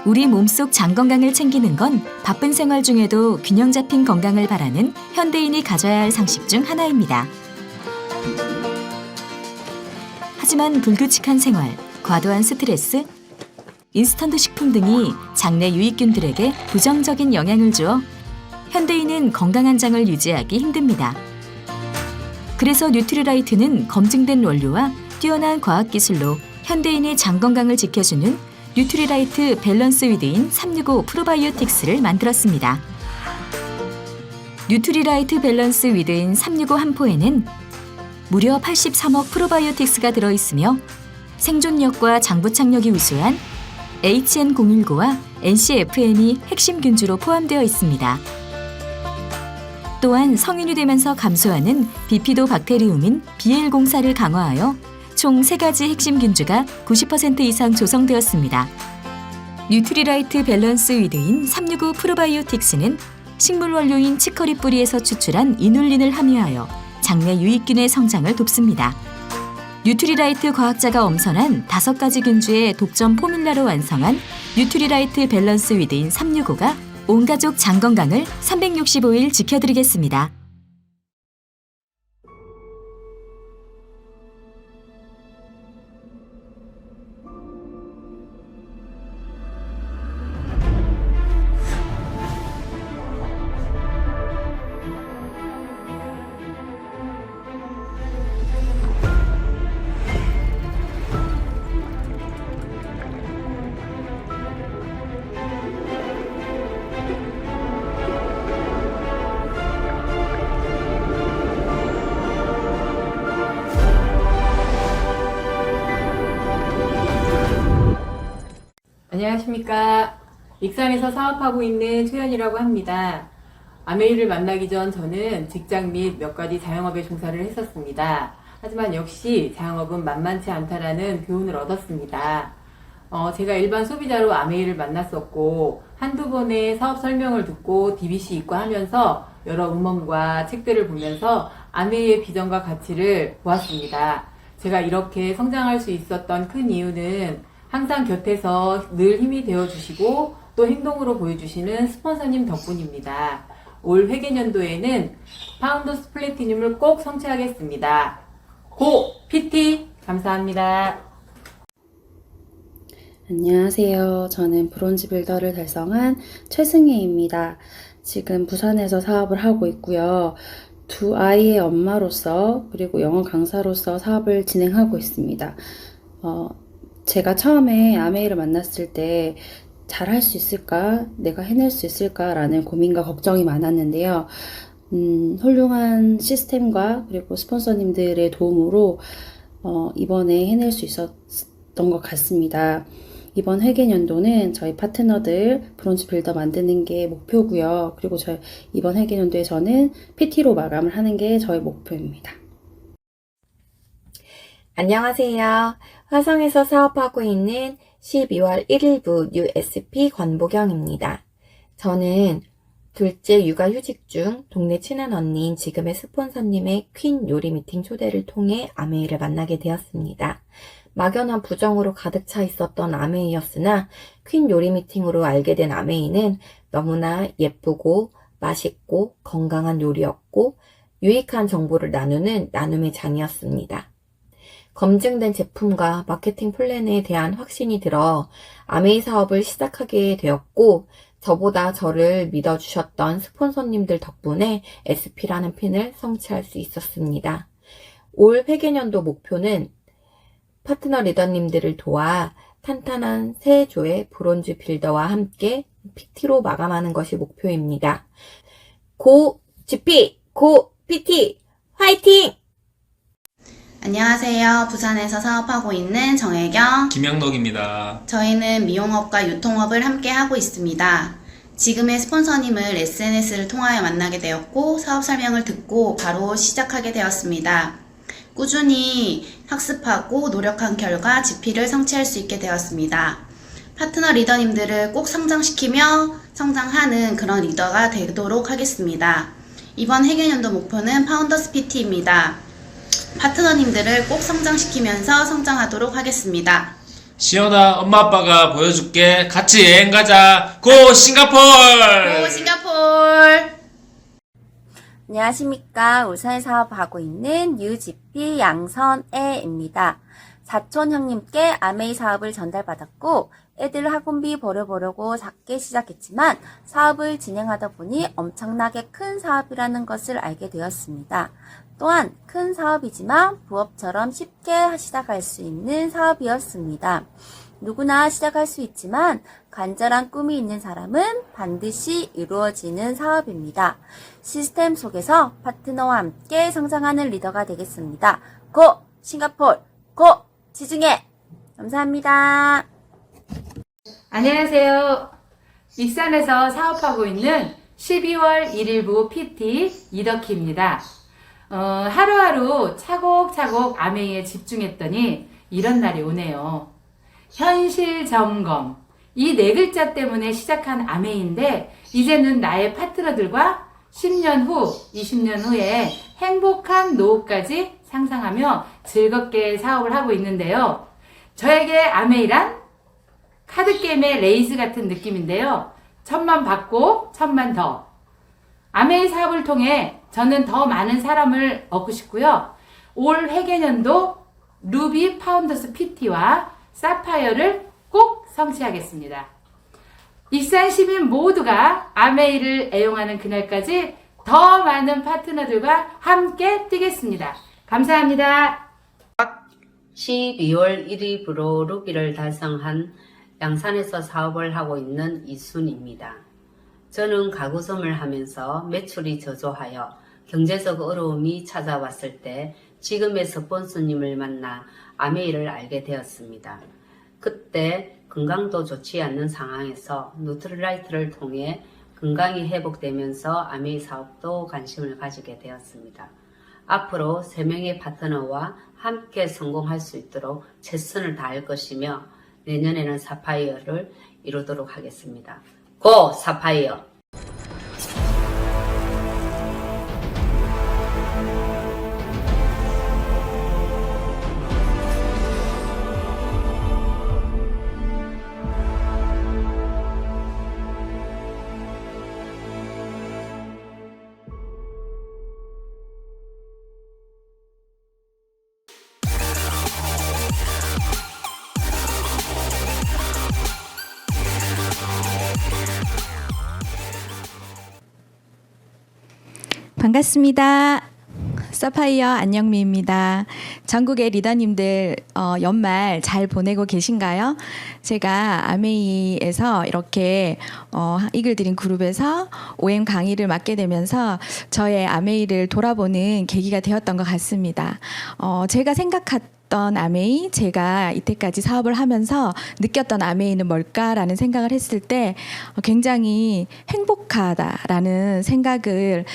우리 몸속 장 건강을 챙기는 건 바쁜 생활 중에도 균형 잡힌 건강을 바라는 현대인이 가져야 할 상식 중 하나입니다. 하지만 불규칙한 생활, 과도한 스트레스, 인스턴트 식품 등이 장내 유익균들에게 부정적인 영향을 주어 현대인은 건강한 장을 유지하기 힘듭니다. 그래서 뉴트리라이트는 검증된 원료와 뛰어난 과학기술로 현대인의 장 건강을 지켜주는 뉴트리라이트 밸런스 위드인 365 프로바이오틱스를 만들었습니다. 뉴트리라이트 밸런스 위드인 365 한 포에는 무려 83억 프로바이오틱스가 들어있으며 생존력과 장부착력이 우수한 HN019와 NCFM이 핵심 균주로 포함되어 있습니다. 또한 성인이 되면서 감소하는 비피도 박테리움인 BL04를 강화하여 총 3가지 핵심 균주가 90% 이상 조성되었습니다. 뉴트리라이트 밸런스 위드인 365 프로바이오틱스는 식물 원료인 치커리 뿌리에서 추출한 이눌린을 함유하여 장내 유익균의 성장을 돕습니다. 뉴트리라이트 과학자가 엄선한 5가지 균주의 독점 포뮬라로 완성한 뉴트리라이트 밸런스 위드인 365가 온 가족 장 건강을 365일 지켜드리겠습니다. 안녕하십니까. 익산에서 사업하고 있는 최연이라고 합니다. 아메이를 만나기 전 저는 직장 및 몇 가지 자영업에 종사를 했었습니다. 하지만 역시 자영업은 만만치 않다라는 교훈을 얻었습니다. 제가 일반 소비자로 아메이를 만났었고 한두 번의 사업 설명을 듣고 DBC 입고하면서 여러 음원과 책들을 보면서 아메이의 비전과 가치를 보았습니다. 제가 이렇게 성장할 수 있었던 큰 이유는 항상 곁에서 늘 힘이 되어주시고 또 행동으로 보여주시는 스폰서님 덕분입니다. 올 회계연도에는 파운더스 플래티늄을 꼭 성취하겠습니다. 고! PT! 감사합니다. 안녕하세요. 저는 브론즈 빌더를 달성한 최승혜입니다. 지금 부산에서 사업을 하고 있고요. 2아이의 엄마로서 그리고 영어 강사로서 사업을 진행하고 있습니다. 제가 처음에 아메이를 만났을 때 잘할 수 있을까? 내가 해낼 수 있을까? 라는 고민과 걱정이 많았는데요. 훌륭한 시스템과 그리고 스폰서님들의 도움으로 이번에 해낼 수 있었던 것 같습니다. 이번 회계연도는 저희 파트너들 브론즈 빌더 만드는 게 목표고요. 그리고 이번 회계연도에 저는 PT로 마감을 하는 게 저희 목표입니다. 안녕하세요. 화성에서 사업하고 있는 12월 1일부 USP 권보경입니다. 저는 둘째 육아휴직 중 동네 친한 언니인 지금의 스폰서님의 퀸 요리 미팅 초대를 통해 아메이를 만나게 되었습니다. 막연한 부정으로 가득 차 있었던 아메이였으나 퀸 요리 미팅으로 알게 된 아메이는 너무나 예쁘고 맛있고 건강한 요리였고 유익한 정보를 나누는 나눔의 장이었습니다. 검증된 제품과 마케팅 플랜에 대한 확신이 들어 아메이 사업을 시작하게 되었고 저보다 저를 믿어주셨던 스폰서님들 덕분에 SP라는 핀을 성취할 수 있었습니다. 올 회계연도 목표는 파트너 리더님들을 도와 탄탄한 새 조의 브론즈 빌더와 함께 PT로 마감하는 것이 목표입니다. 고 GP! 고 PT! 화이팅! 안녕하세요. 부산에서 사업하고 있는 정혜경, 김영덕입니다. 저희는 미용업과 유통업을 함께 하고 있습니다. 지금의 스폰서님을 SNS를 통하여 만나게 되었고 사업 설명을 듣고 바로 시작하게 되었습니다. 꾸준히 학습하고 노력한 결과 GP를 성취할 수 있게 되었습니다. 파트너 리더님들을 꼭 성장시키며 성장하는 그런 리더가 되도록 하겠습니다. 이번 회계연도 목표는 파운더스 PT입니다. 파트너님들을 꼭 성장시키면서 성장하도록 하겠습니다. 시연아, 엄마 아빠가 보여줄게. 같이 여행 가자. 고 싱가폴! 고 싱가폴! 안녕하십니까. 울산에 사업하고 있는 UGP 양선애입니다. 사촌 형님께 아메이 사업을 전달받았고 애들 학원비 벌어보려고 작게 시작했지만 사업을 진행하다 보니 엄청나게 큰 사업이라는 것을 알게 되었습니다. 또한 큰 사업이지만 부업처럼 쉽게 시작할 수 있는 사업이었습니다. 누구나 시작할 수 있지만 간절한 꿈이 있는 사람은 반드시 이루어지는 사업입니다. 시스템 속에서 파트너와 함께 성장하는 리더가 되겠습니다. 고! 싱가폴! 고! 지중해! 감사합니다. 안녕하세요. 익산에서 사업하고 있는 12월 1일부 PT 이덕희입니다. 하루하루 차곡차곡 아메이에 집중했더니 이런 날이 오네요. 현실 점검. 이 네 글자 때문에 시작한 아메이인데 이제는 나의 파트너들과 10년 후, 20년 후에 행복한 노후까지 상상하며 즐겁게 사업을 하고 있는데요. 저에게 아메이란 카드게임의 레이스 같은 느낌인데요. 1000만 받고 1000만 더. 아메이 사업을 통해 저는 더 많은 사람을 얻고 싶고요. 올 회계년도 루비 파운더스 PT와 사파이어를 꼭 성취하겠습니다. 익산 시민 모두가 아메이를 애용하는 그날까지 더 많은 파트너들과 함께 뛰겠습니다. 감사합니다. 12월 1일부로 루비를 달성한 양산에서 사업을 하고 있는 이순입니다. 저는 가구점을 하면서 매출이 저조하여 경제적 어려움이 찾아왔을 때 지금의 스폰서님을 만나 아메이를 알게 되었습니다. 그때 건강도 좋지 않는 상황에서 누트리라이트를 통해 건강이 회복되면서 아메이 사업도 관심을 가지게 되었습니다. 앞으로 3명의 파트너와 함께 성공할 수 있도록 최선을 다할 것이며 내년에는 사파이어를 이루도록 하겠습니다. 고! 사파이어! 반갑습니다. 사파이어 안영미입니다. 전국의 리더님들 연말 잘 보내고 계신가요? 제가 아메이에서 이렇게 이글드림 그룹에서 OM 강의를 맡게 되면서 저의 아메이를 돌아보는 계기가 되었던 것 같습니다. 제가 생각했던 아메이, 제가 이때까지 사업을 하면서 느꼈던 아메이는 뭘까라는 생각을 했을 때 굉장히 행복하다라는 생각을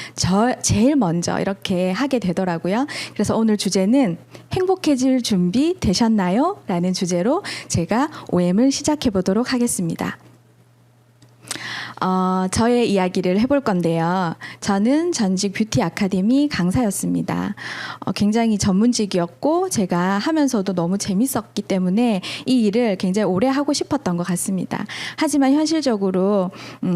제일 먼저 이렇게 하게 되더라고요. 그래서 오늘 주제는 행복해질 준비 되셨나요? 라는 주제로 제가 OM을 시작해 보도록 하겠습니다. 저의 이야기를 해볼 건데요. 저는 전직 뷰티 아카데미 강사였습니다. 굉장히 전문직이었고 제가 하면서도 너무 재밌었기 때문에 이 일을 굉장히 오래 하고 싶었던 것 같습니다. 하지만 현실적으로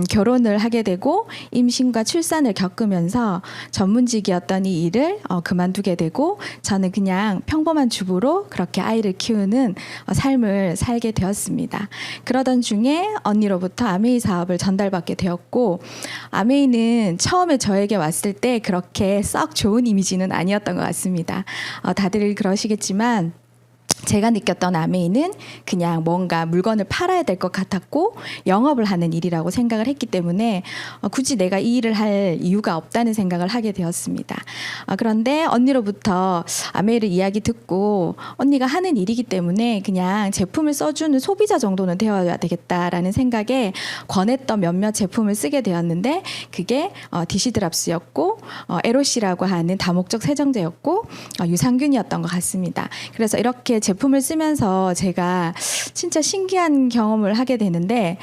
결혼을 하게 되고 임신과 출산을 겪으면서 전문직이었던 이 일을 그만두게 되고 저는 그냥 평범한 주부로 그렇게 아이를 키우는 삶을 살게 되었습니다. 그러던 중에 언니로부터 아메이 사업을 전달받게 되었고 아메이는 처음에 저에게 왔을 때 그렇게 썩 좋은 이미지는 아니었던 것 같습니다. 다들 그러시겠지만 제가 느꼈던 아메이는 그냥 뭔가 물건을 팔아야 될 것 같았고 영업을 하는 일이라고 생각을 했기 때문에 굳이 내가 이 일을 할 이유가 없다는 생각을 하게 되었습니다. 그런데 언니로부터 아메이를 이야기 듣고 언니가 하는 일이기 때문에 그냥 제품을 써주는 소비자 정도는 되어야 되겠다라는 생각에 권했던 몇몇 제품을 쓰게 되었는데 그게 디시드랍스였고 에로시라고 하는 다목적 세정제였고 유산균이었던 것 같습니다. 그래서 이렇게 제품을 쓰면서 제가 진짜 신기한 경험을 하게 되는데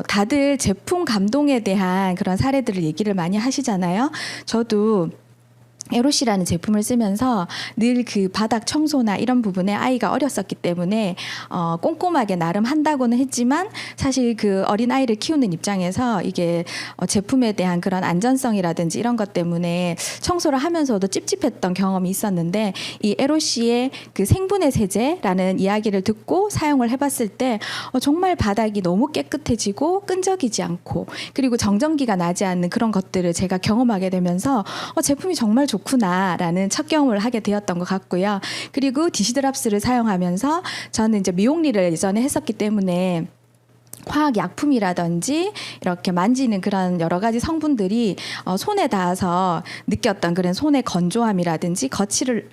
다들 제품 감동에 대한 그런 사례들을 얘기를 많이 하시잖아요. 저도 에로시라는 제품을 쓰면서 늘 그 바닥 청소나 이런 부분에 아이가 어렸었기 때문에 꼼꼼하게 나름 한다고는 했지만 사실 그 어린 아이를 키우는 입장에서 이게 제품에 대한 그런 안전성이라든지 이런 것 때문에 청소를 하면서도 찝찝했던 경험이 있었는데 이 에로시의 그 생분해 세제라는 이야기를 듣고 사용을 해봤을 때 정말 바닥이 너무 깨끗해지고 끈적이지 않고 그리고 정전기가 나지 않는 그런 것들을 제가 경험하게 되면서 제품이 정말 좋구나라는 첫 경험을 하게 되었던 것 같고요. 그리고 디시드랍스를 사용하면서 저는 이제 미용리를 예전에 했었기 때문에 화학 약품이라든지 이렇게 만지는 그런 여러 가지 성분들이 손에 닿아서 느꼈던 그런 손의 건조함이라든지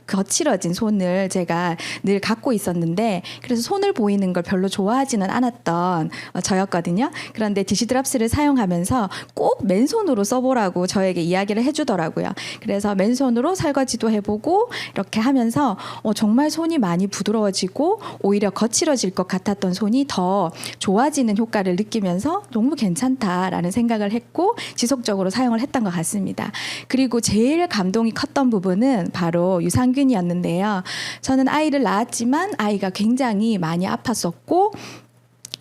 거칠어진 손을 제가 늘 갖고 있었는데 그래서 손을 보이는 걸 별로 좋아하지는 않았던 저였거든요. 그런데 디시드랍스를 사용하면서 꼭 맨손으로 써보라고 저에게 이야기를 해주더라고요. 그래서 맨손으로 설거지도 해보고 이렇게 하면서 정말 손이 많이 부드러워지고 오히려 거칠어질 것 같았던 손이 더 좋아지는 효과를 느끼면서 너무 괜찮다라는 생각을 했고 지속적으로 사용을 했던 것 같습니다. 그리고 제일 감동이 컸던 부분은 바로 유산균이었는데요. 저는 아이를 낳았지만 아이가 굉장히 많이 아팠었고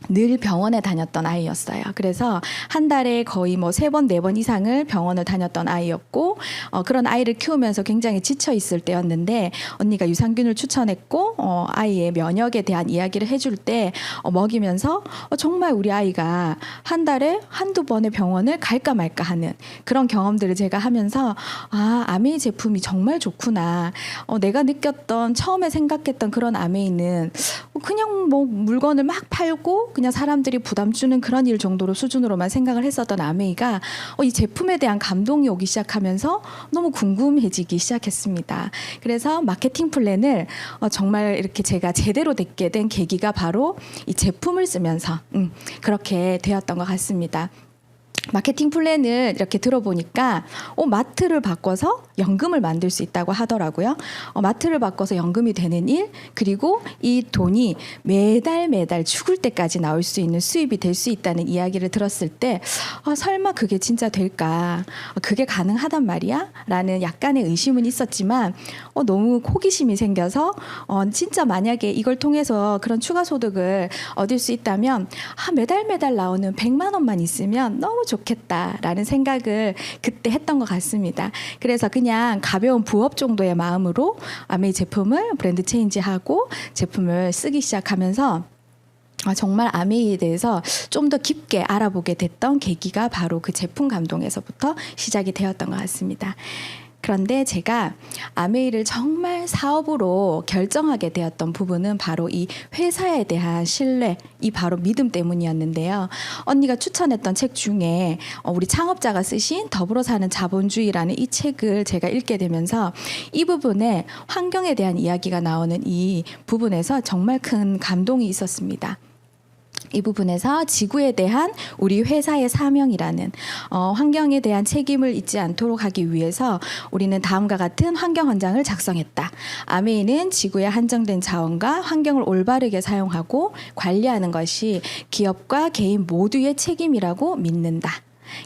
늘 병원에 다녔던 아이였어요. 그래서 한 달에 거의 뭐 3번, 4번 이상을 병원을 다녔던 아이였고 그런 아이를 키우면서 굉장히 지쳐 있을 때였는데 언니가 유산균을 추천했고 아이의 면역에 대한 이야기를 해줄 때 먹이면서 정말 우리 아이가 한 달에 한두 번의 병원을 갈까 말까 하는 그런 경험들을 제가 하면서 아메이 제품이 정말 좋구나. 내가 느꼈던 처음에 생각했던 그런 아메이는 그냥 뭐 물건을 막 팔고 그냥 사람들이 부담 주는 그런 일 정도로 수준으로만 생각을 했었던 아메이가 이 제품에 대한 감동이 오기 시작하면서 너무 궁금해지기 시작했습니다. 그래서 마케팅 플랜을 정말 이렇게 제가 제대로 듣게 된 계기가 바로 이 제품을 쓰면서 그렇게 되었던 것 같습니다. 마케팅 플랜을 이렇게 들어보니까 마트를 바꿔서 연금을 만들 수 있다고 하더라고요. 마트를 바꿔서 연금이 되는 일, 그리고 이 돈이 매달 죽을 때까지 나올 수 있는 수입이 될 수 있다는 이야기를 들었을 때 설마 그게 진짜 될까? 그게 가능하단 말이야? 라는 약간의 의심은 있었지만 너무 호기심이 생겨서 진짜 만약에 이걸 통해서 그런 추가 소득을 얻을 수 있다면 매달 나오는 100만 원만 있으면 너무 좋겠다라는 생각을 그때 했던 것 같습니다. 그래서 그냥 가벼운 부업 정도의 마음으로 아메이 제품을 브랜드 체인지하고 제품을 쓰기 시작하면서 정말 아메이에 대해서 좀 더 깊게 알아보게 됐던 계기가 바로 그 제품 감동에서부터 시작이 되었던 것 같습니다. 그런데 제가 아메이를 정말 사업으로 결정하게 되었던 부분은 바로 이 회사에 대한 신뢰, 이 바로 믿음 때문이었는데요. 언니가 추천했던 책 중에 우리 창업자가 쓰신 더불어 사는 자본주의라는 이 책을 제가 읽게 되면서 이 부분에 환경에 대한 이야기가 나오는 이 부분에서 정말 큰 감동이 있었습니다. 이 부분에서 지구에 대한 우리 회사의 사명이라는 환경에 대한 책임을 잊지 않도록 하기 위해서 우리는 다음과 같은 환경 헌장을 작성했다. 아메이는 지구의 한정된 자원과 환경을 올바르게 사용하고 관리하는 것이 기업과 개인 모두의 책임이라고 믿는다.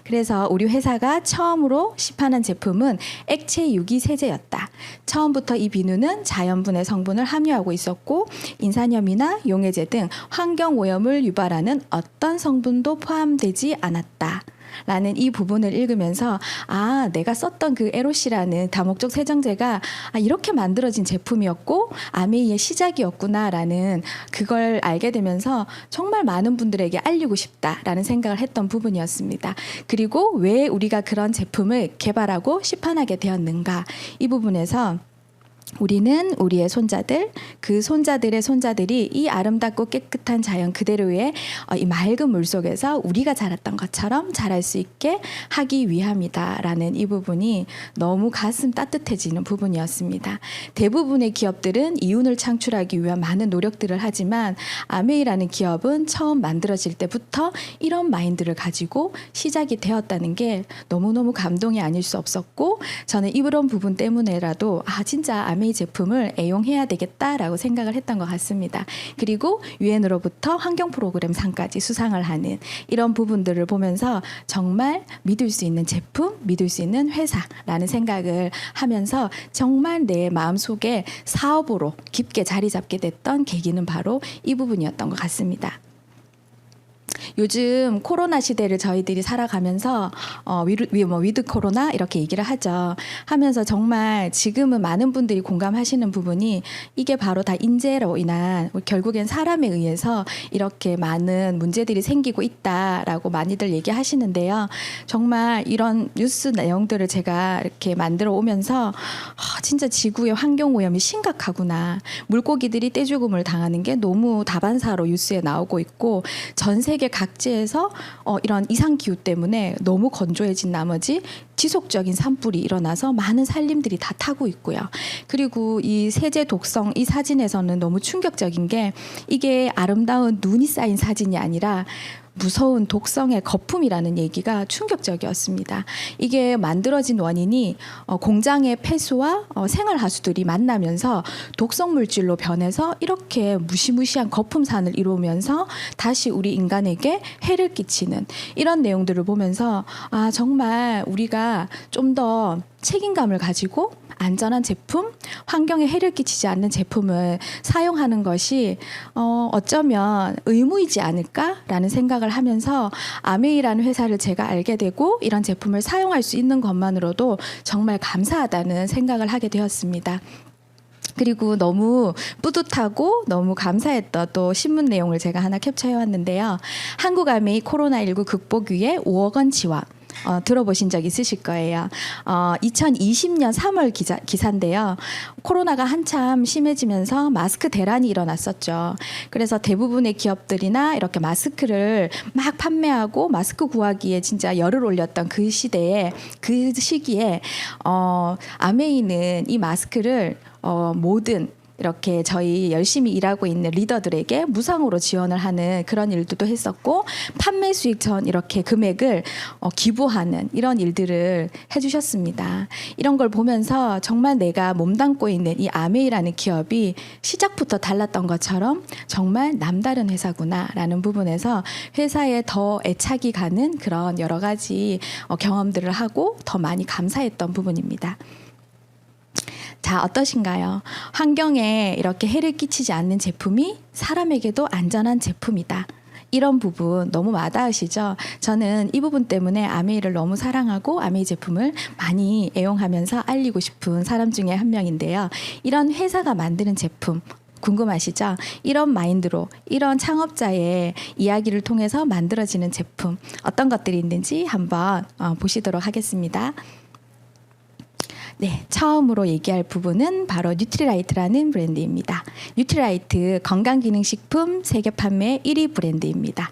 그래서 우리 회사가 처음으로 시판한 제품은 액체 유기 세제였다. 처음부터 이 비누는 자연분해 성분을 함유하고 있었고 인산염이나 용해제 등 환경 오염을 유발하는 어떤 성분도 포함되지 않았다. 라는 이 부분을 읽으면서 내가 썼던 그 에로시라는 다목적 세정제가 이렇게 만들어진 제품이었고 아메이의 시작이었구나라는 그걸 알게 되면서 정말 많은 분들에게 알리고 싶다라는 생각을 했던 부분이었습니다. 그리고 왜 우리가 그런 제품을 개발하고 시판하게 되었는가, 이 부분에서 우리는 우리의 손자들, 그 손자들의 손자들이 이 아름답고 깨끗한 자연 그대로의 이 맑은 물속에서 우리가 자랐던 것처럼 자랄 수 있게 하기 위함이다라는 이 부분이 너무 가슴 따뜻해지는 부분이었습니다. 대부분의 기업들은 이윤을 창출하기 위한 많은 노력들을 하지만 아메이라는 기업은 처음 만들어질 때부터 이런 마인드를 가지고 시작이 되었다는 게 너무너무 감동이 아닐 수 없었고, 저는 이런 부분 때문에라도 진짜 아메이 제품을 애용해야 되겠다라고 생각을 했던 것 같습니다. 그리고 유엔으로부터 환경 프로그램 상까지 수상을 하는 이런 부분들을 보면서 정말 믿을 수 있는 제품, 믿을 수 있는 회사라는 생각을 하면서 정말 내 마음속에 사업으로 깊게 자리 잡게 됐던 계기는 바로 이 부분이었던 것 같습니다. 요즘 코로나 시대를 저희들이 살아가면서 위드 코로나 이렇게 얘기를 하죠. 하면서 정말 지금은 많은 분들이 공감하시는 부분이 이게 바로 다 인재로 인한 결국엔 사람에 의해서 이렇게 많은 문제들이 생기고 있다라고 많이들 얘기하시는데요. 정말 이런 뉴스 내용들을 제가 이렇게 만들어 오면서 진짜 지구의 환경 오염이 심각하구나. 물고기들이 떼죽음을 당하는 게 너무 다반사로 뉴스에 나오고 있고 전 세계 각지에서 이런 이상 기후 때문에 너무 건조해진 나머지 지속적인 산불이 일어나서 많은 산림들이 다 타고 있고요. 그리고 이 세제 독성 이 사진에서는 너무 충격적인 게 이게 아름다운 눈이 쌓인 사진이 아니라 무서운 독성의 거품이라는 얘기가 충격적이었습니다. 이게 만들어진 원인이 공장의 폐수와 생활하수들이 만나면서 독성 물질로 변해서 이렇게 무시무시한 거품산을 이루면서 다시 우리 인간에게 해를 끼치는 이런 내용들을 보면서 정말 우리가 좀 더 책임감을 가지고 안전한 제품, 환경에 해를 끼치지 않는 제품을 사용하는 것이 어쩌면 의무이지 않을까라는 생각을 하면서 아메이라는 회사를 제가 알게 되고 이런 제품을 사용할 수 있는 것만으로도 정말 감사하다는 생각을 하게 되었습니다. 그리고 너무 뿌듯하고 너무 감사했던 또 신문 내용을 제가 하나 캡처해 왔는데요. 한국 아메이 코로나19 극복 위해 5억 원 지원. 들어보신 적 있으실 거예요. 2020년 3월 기사인데요. 코로나가 한참 심해지면서 마스크 대란이 일어났었죠. 그래서 대부분의 기업들이나 이렇게 마스크를 막 판매하고 마스크 구하기에 진짜 열을 올렸던 그 시기에 아메이는 이 마스크를 모든 이렇게 저희 열심히 일하고 있는 리더들에게 무상으로 지원을 하는 그런 일들도 했었고 판매 수익 전 이렇게 금액을 기부하는 이런 일들을 해주셨습니다. 이런 걸 보면서 정말 내가 몸담고 있는 이 아메이라는 기업이 시작부터 달랐던 것처럼 정말 남다른 회사구나라는 부분에서 회사에 더 애착이 가는 그런 여러 가지 경험들을 하고 더 많이 감사했던 부분입니다. 자, 어떠신가요? 환경에 이렇게 해를 끼치지 않는 제품이 사람에게도 안전한 제품이다. 이런 부분 너무 와닿으시죠? 저는 이 부분 때문에 아메이를 너무 사랑하고 아메이 제품을 많이 애용하면서 알리고 싶은 사람 중에 한 명인데요. 이런 회사가 만드는 제품 궁금하시죠? 이런 마인드로 이런 창업자의 이야기를 통해서 만들어지는 제품 어떤 것들이 있는지 한번 보시도록 하겠습니다. 네, 처음으로 얘기할 부분은 바로 뉴트리라이트라는 브랜드입니다. 뉴트리라이트 건강기능식품 세계 판매 1위 브랜드입니다.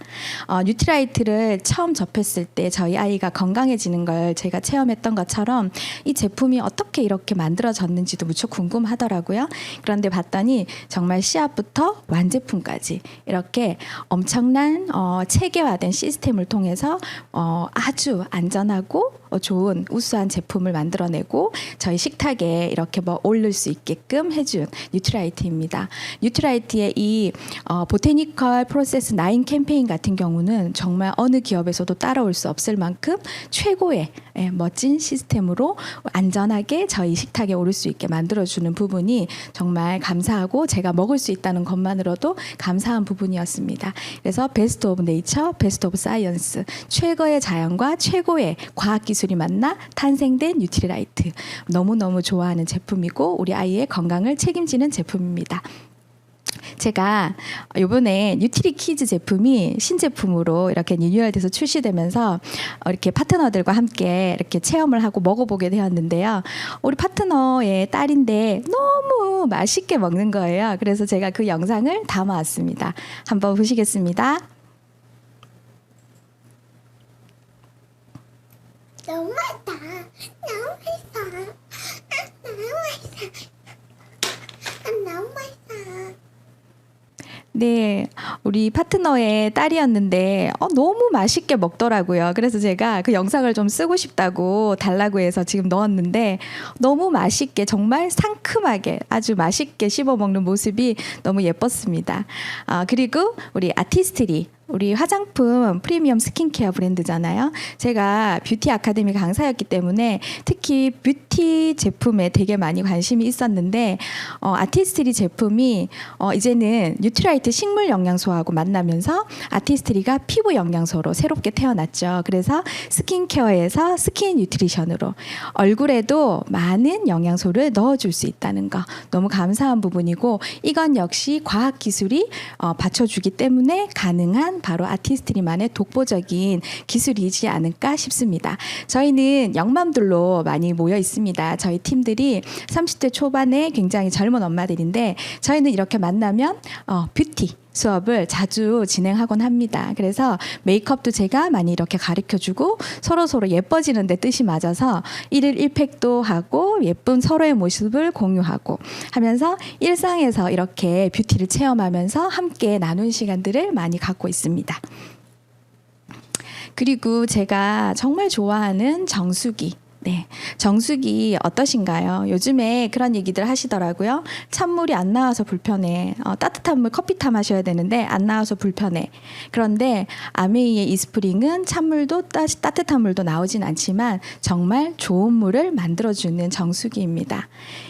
뉴트리라이트를 처음 접했을 때 저희 아이가 건강해지는 걸 제가 체험했던 것처럼 이 제품이 어떻게 이렇게 만들어졌는지도 무척 궁금하더라고요. 그런데 봤더니 정말 씨앗부터 완제품까지 이렇게 엄청난 체계화된 시스템을 통해서 아주 안전하고 좋은 우수한 제품을 만들어내고 저희 식탁에 이렇게 올릴 수 있게끔 해준 뉴트라이트입니다. 뉴트라이트의 이 보테니컬 프로세스 9 캠페인 같은 경우는 정말 어느 기업에서도 따라올 수 없을 만큼 최고의 멋진 시스템으로 안전하게 저희 식탁에 오를 수 있게 만들어주는 부분이 정말 감사하고 제가 먹을 수 있다는 것만으로도 감사한 부분이었습니다. 그래서 베스트 오브 네이처, 베스트 오브 사이언스, 최고의 자연과 최고의 과학기술이 만나 탄생된 뉴트리라이트. 너무너무 좋아하는 제품이고 우리 아이의 건강을 책임지는 제품입니다. 제가 이번에 뉴트리 키즈 제품이 신제품으로 이렇게 리뉴얼돼서 출시되면서 이렇게 파트너들과 함께 이렇게 체험을 하고 먹어보게 되었는데요. 우리 파트너의 딸인데 너무 맛있게 먹는 거예요. 그래서 제가 그 영상을 담아왔습니다. 한번 보시겠습니다. 너무 맛있다. 너무 맛있어. 너무 맛있어. 너무 맛있어. 네, 우리 파트너의 딸이었는데 너무 맛있게 먹더라고요. 그래서 제가 그 영상을 좀 쓰고 싶다고 달라고 해서 지금 넣었는데 너무 맛있게 정말 상큼하게 아주 맛있게 씹어 먹는 모습이 너무 예뻤습니다. 그리고 우리 아티스트리 우리 화장품 프리미엄 스킨케어 브랜드잖아요. 제가 뷰티 아카데미 강사였기 때문에 특히 뷰티 제품에 되게 많이 관심이 있었는데 아티스트리 제품이 이제는 뉴트라이트 식물 영양소하고 만나면서 아티스트리가 피부 영양소로 새롭게 태어났죠. 그래서 스킨케어에서 스킨 뉴트리션으로 얼굴에도 많은 영양소를 넣어줄 수 있다는 거 너무 감사한 부분이고 이건 역시 과학기술이 받쳐주기 때문에 가능한 바로 아티스트리만의 독보적인 기술이지 않을까 싶습니다. 저희는 영맘들로 많이 모여 있습니다. 저희 팀들이 30대 초반의 굉장히 젊은 엄마들인데 저희는 이렇게 만나면 뷰티 수업을 자주 진행하곤 합니다. 그래서 메이크업도 제가 많이 이렇게 가르쳐주고 서로 예뻐지는 데 뜻이 맞아서 1일 1팩도 하고 예쁜 서로의 모습을 공유하고 하면서 일상에서 이렇게 뷰티를 체험하면서 함께 나눈 시간들을 많이 갖고 있습니다. 그리고 제가 정말 좋아하는 정수기. 네, 정수기 어떠신가요? 요즘에 그런 얘기들 하시더라고요. 찬물이 안 나와서 불편해. 따뜻한 물 커피타 마셔야 되는데 안 나와서 불편해. 그런데 아메이의 이스프링은 찬물도 따뜻한 물도 나오진 않지만 정말 좋은 물을 만들어주는 정수기입니다.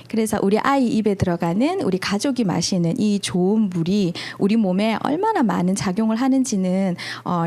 그래서 우리 아이 입에 들어가는 우리 가족이 마시는 이 좋은 물이 우리 몸에 얼마나 많은 작용을 하는지는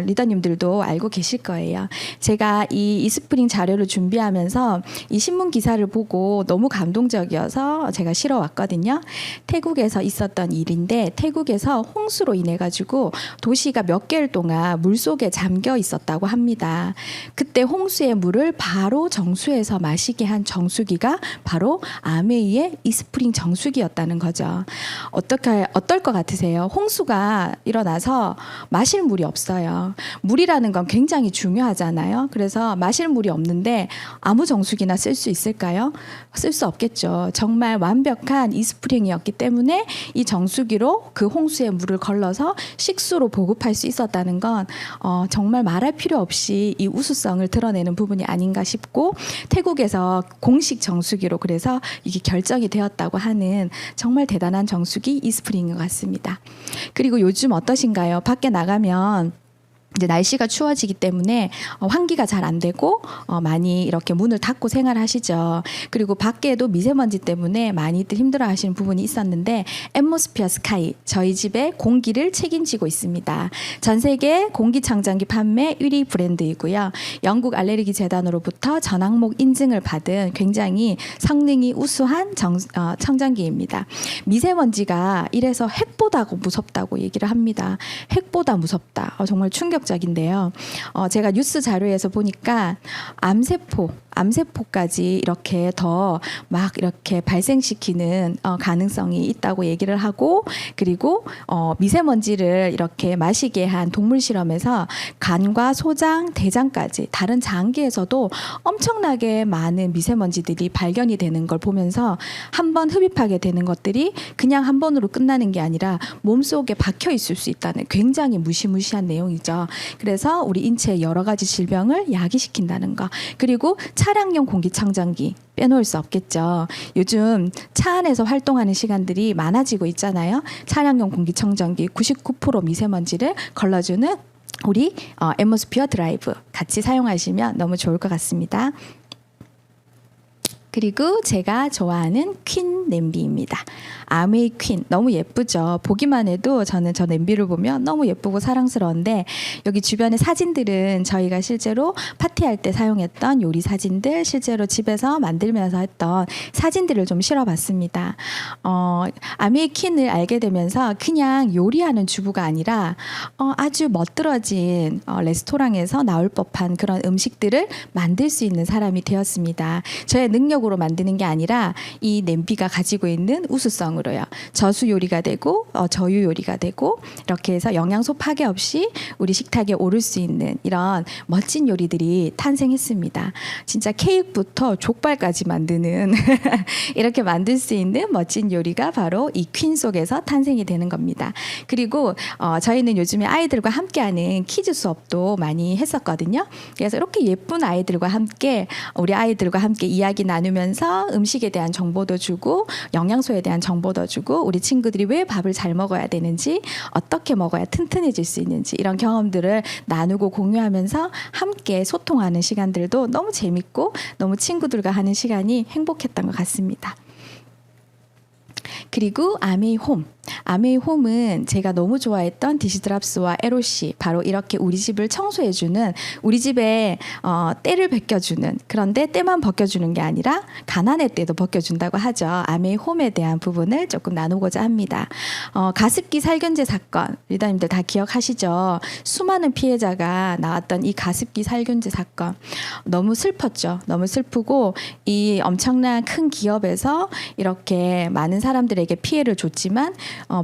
리더님들도 알고 계실 거예요. 제가 이 이스프링 자료를 준비하면서 이 신문 기사를 보고 너무 감동적이어서 제가 실어왔거든요. 태국에서 있었던 일인데 태국에서 홍수로 인해 가지고 도시가 몇 개월 동안 물속에 잠겨 있었다고 합니다. 그때 홍수의 물을 바로 정수해서 마시게 한 정수기가 바로 아메이의 이스프링 정수기였다는 거죠. 어떨 것 같으세요? 홍수가 일어나서 마실 물이 없어요. 물이라는 건 굉장히 중요하잖아요. 그래서 마실 물이 없는데 아무 정수기나 쓸 수 있을까요? 쓸 수 없겠죠. 정말 완벽한 이스프링이었기 때문에 이 정수기로 그 홍수의 물을 걸러서 식수로 보급할 수 있었다는 건 정말 말할 필요 없이 이 우수성을 드러내는 부분이 아닌가 싶고 태국에서 공식 정수기로 그래서 이게 결정이 되었다고 하는 정말 대단한 정수기 이스프링인 것 같습니다. 그리고 요즘 어떠신가요? 밖에 나가면 이제 날씨가 추워지기 때문에 환기가 잘 안 되고 많이 이렇게 문을 닫고 생활하시죠. 그리고 밖에도 미세먼지 때문에 많이들 힘들어하시는 부분이 있었는데 앰모스피어 스카이 저희 집의 공기를 책임지고 있습니다. 전 세계 공기청정기 판매 1위 브랜드이고요. 영국 알레르기 재단으로부터 전항목 인증을 받은 굉장히 성능이 우수한 청정기입니다. 미세먼지가 이래서 핵보다 무섭다고 얘기를 합니다. 핵보다 무섭다. 정말 충격적인데요. 제가 뉴스 자료에서 보니까 암세포까지 이렇게 더 막 이렇게 발생시키는 가능성이 있다고 얘기를 하고 그리고 미세먼지를 이렇게 마시게 한 동물 실험에서 간과 소장, 대장까지 다른 장기에서도 엄청나게 많은 미세먼지들이 발견이 되는 걸 보면서 한 번 흡입하게 되는 것들이 그냥 한 번으로 끝나는 게 아니라 몸속에 박혀 있을 수 있다는 굉장히 무시무시한 내용이죠. 그래서 우리 인체의 여러 가지 질병을 야기시킨다는 거. 그리고 차량용 공기청정기 빼놓을 수 없겠죠. 요즘 차 안에서 활동하는 시간들이 많아지고 있잖아요. 차량용 공기청정기 99% 미세먼지를 걸러주는 우리 앰모스피어 드라이브 같이 사용하시면 너무 좋을 것 같습니다. 그리고 제가 좋아하는 퀸 냄비입니다. 아메이 퀸 너무 예쁘죠. 보기만 해도 저는 저 냄비를 보면 너무 예쁘고 사랑스러운데 여기 주변의 사진들은 저희가 실제로 파티할 때 사용했던 요리 사진들 실제로 집에서 만들면서 했던 사진들을 좀 실어봤습니다. 아메이 퀸을 알게 되면서 그냥 요리하는 주부가 아니라 아주 멋들어진 레스토랑에서 나올 법한 그런 음식들을 만들 수 있는 사람이 되었습니다. 저의 능력 기계적으로 만드는 게 아니라 이 냄비가 가지고 있는 우수성으로요. 저수 요리가 되고 저유 요리가 되고 이렇게 해서 영양소 파괴 없이 우리 식탁에 오를 수 있는 이런 멋진 요리들이 탄생했습니다. 진짜 케이크부터 족발까지 만드는 이렇게 만들 수 있는 멋진 요리가 바로 이 퀸 속에서 탄생이 되는 겁니다. 그리고 저희는 요즘에 아이들과 함께하는 키즈 수업도 많이 했었거든요. 그래서 이렇게 예쁜 아이들과 함께 우리 아이들과 함께 이야기 나누면서 음식에 대한 정보도 주고 영양소에 대한 정보도 주고 우리 친구들이 왜 밥을 잘 먹어야 되는지 어떻게 먹어야 튼튼해질 수 있는지 이런 경험들을 나누고 공유하면서 함께 소통하는 시간들도 너무 재밌고 너무 친구들과 하는 시간이 행복했던 것 같습니다. 그리고 아메이 홈. 아메이 홈은 제가 너무 좋아했던 디시드랍스와 에로시 바로 이렇게 우리 집을 청소해주는 우리 집에 때를 벗겨주는 그런데 때만 벗겨주는 게 아니라 가난의 때도 벗겨준다고 하죠. 아메이 홈에 대한 부분을 조금 나누고자 합니다. 가습기 살균제 사건 리더님들 다 기억하시죠? 수많은 피해자가 나왔던 이 가습기 살균제 사건 너무 슬펐죠. 너무 슬프고 이 엄청난 큰 기업에서 이렇게 많은 사람들에게 피해를 줬지만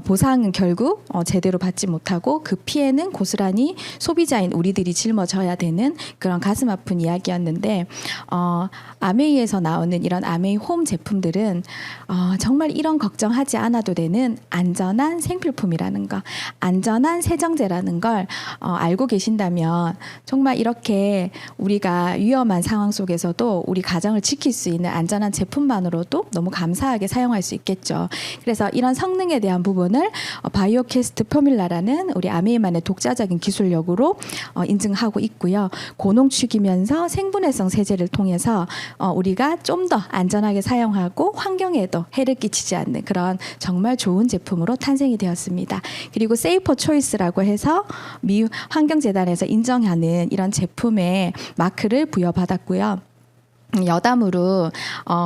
보상은 결국 제대로 받지 못하고 그 피해는 고스란히 소비자인 우리들이 짊어져야 되는 그런 가슴 아픈 이야기였는데 아메이에서 나오는 이런 아메이 홈 제품들은 정말 이런 걱정하지 않아도 되는 안전한 생필품이라는 거, 안전한 세정제라는 걸 알고 계신다면 정말 이렇게 우리가 위험한 상황 속에서도 우리 가정을 지킬 수 있는 안전한 제품만으로도 너무 감사하게 사용할 수 있겠죠. 그래서 이런 성능에 대한 부분을 바이오캐스트 포뮬라라는 우리 아메이만의 독자적인 기술력으로 인증하고 있고요. 고농축이면서 생분해성 세제를 통해서 우리가 좀 더 안전하게 사용하고 환경에도 해를 끼치지 않는 그런 정말 좋은 제품으로 탄생이 되었습니다. 그리고 세이퍼 초이스라고 해서 미 환경재단에서 인정하는 이런 제품에 마크를 부여받았고요. 여담으로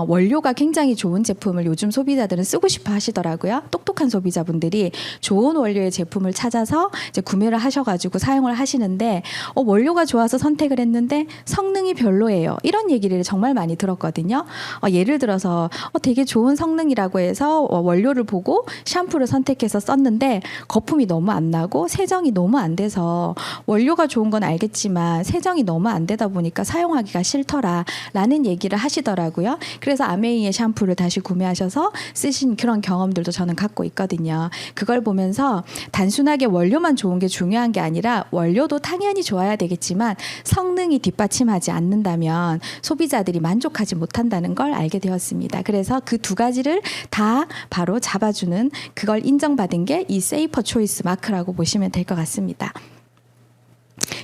원료가 굉장히 좋은 제품을 요즘 소비자들은 쓰고 싶어 하시더라고요. 똑똑한 소비자분들이 좋은 원료의 제품을 찾아서 이제 구매를 하셔가지고 사용을 하시는데 원료가 좋아서 선택을 했는데 성능이 별로예요. 이런 얘기를 정말 많이 들었거든요. 예를 들어서 되게 좋은 성능이라고 해서 원료를 보고 샴푸를 선택해서 썼는데 거품이 너무 안 나고 세정이 너무 안 돼서 원료가 좋은 건 알겠지만 세정이 너무 안 되다 보니까 사용하기가 싫더라 라는 얘기를 하시더라고요. 그래서 아메이의 샴푸를 다시 구매하셔서 쓰신 그런 경험들도 저는 갖고 있거든요. 그걸 보면서 단순하게 원료만 좋은 게 중요한 게 아니라 원료도 당연히 좋아야 되겠지만 성능이 뒷받침하지 않는다면 소비자들이 만족하지 못한다는 걸 알게 되었습니다. 그래서 그 두 가지를 다 바로 잡아주는 그걸 인정받은 게 이 세이퍼 초이스 마크라고 보시면 될 것 같습니다.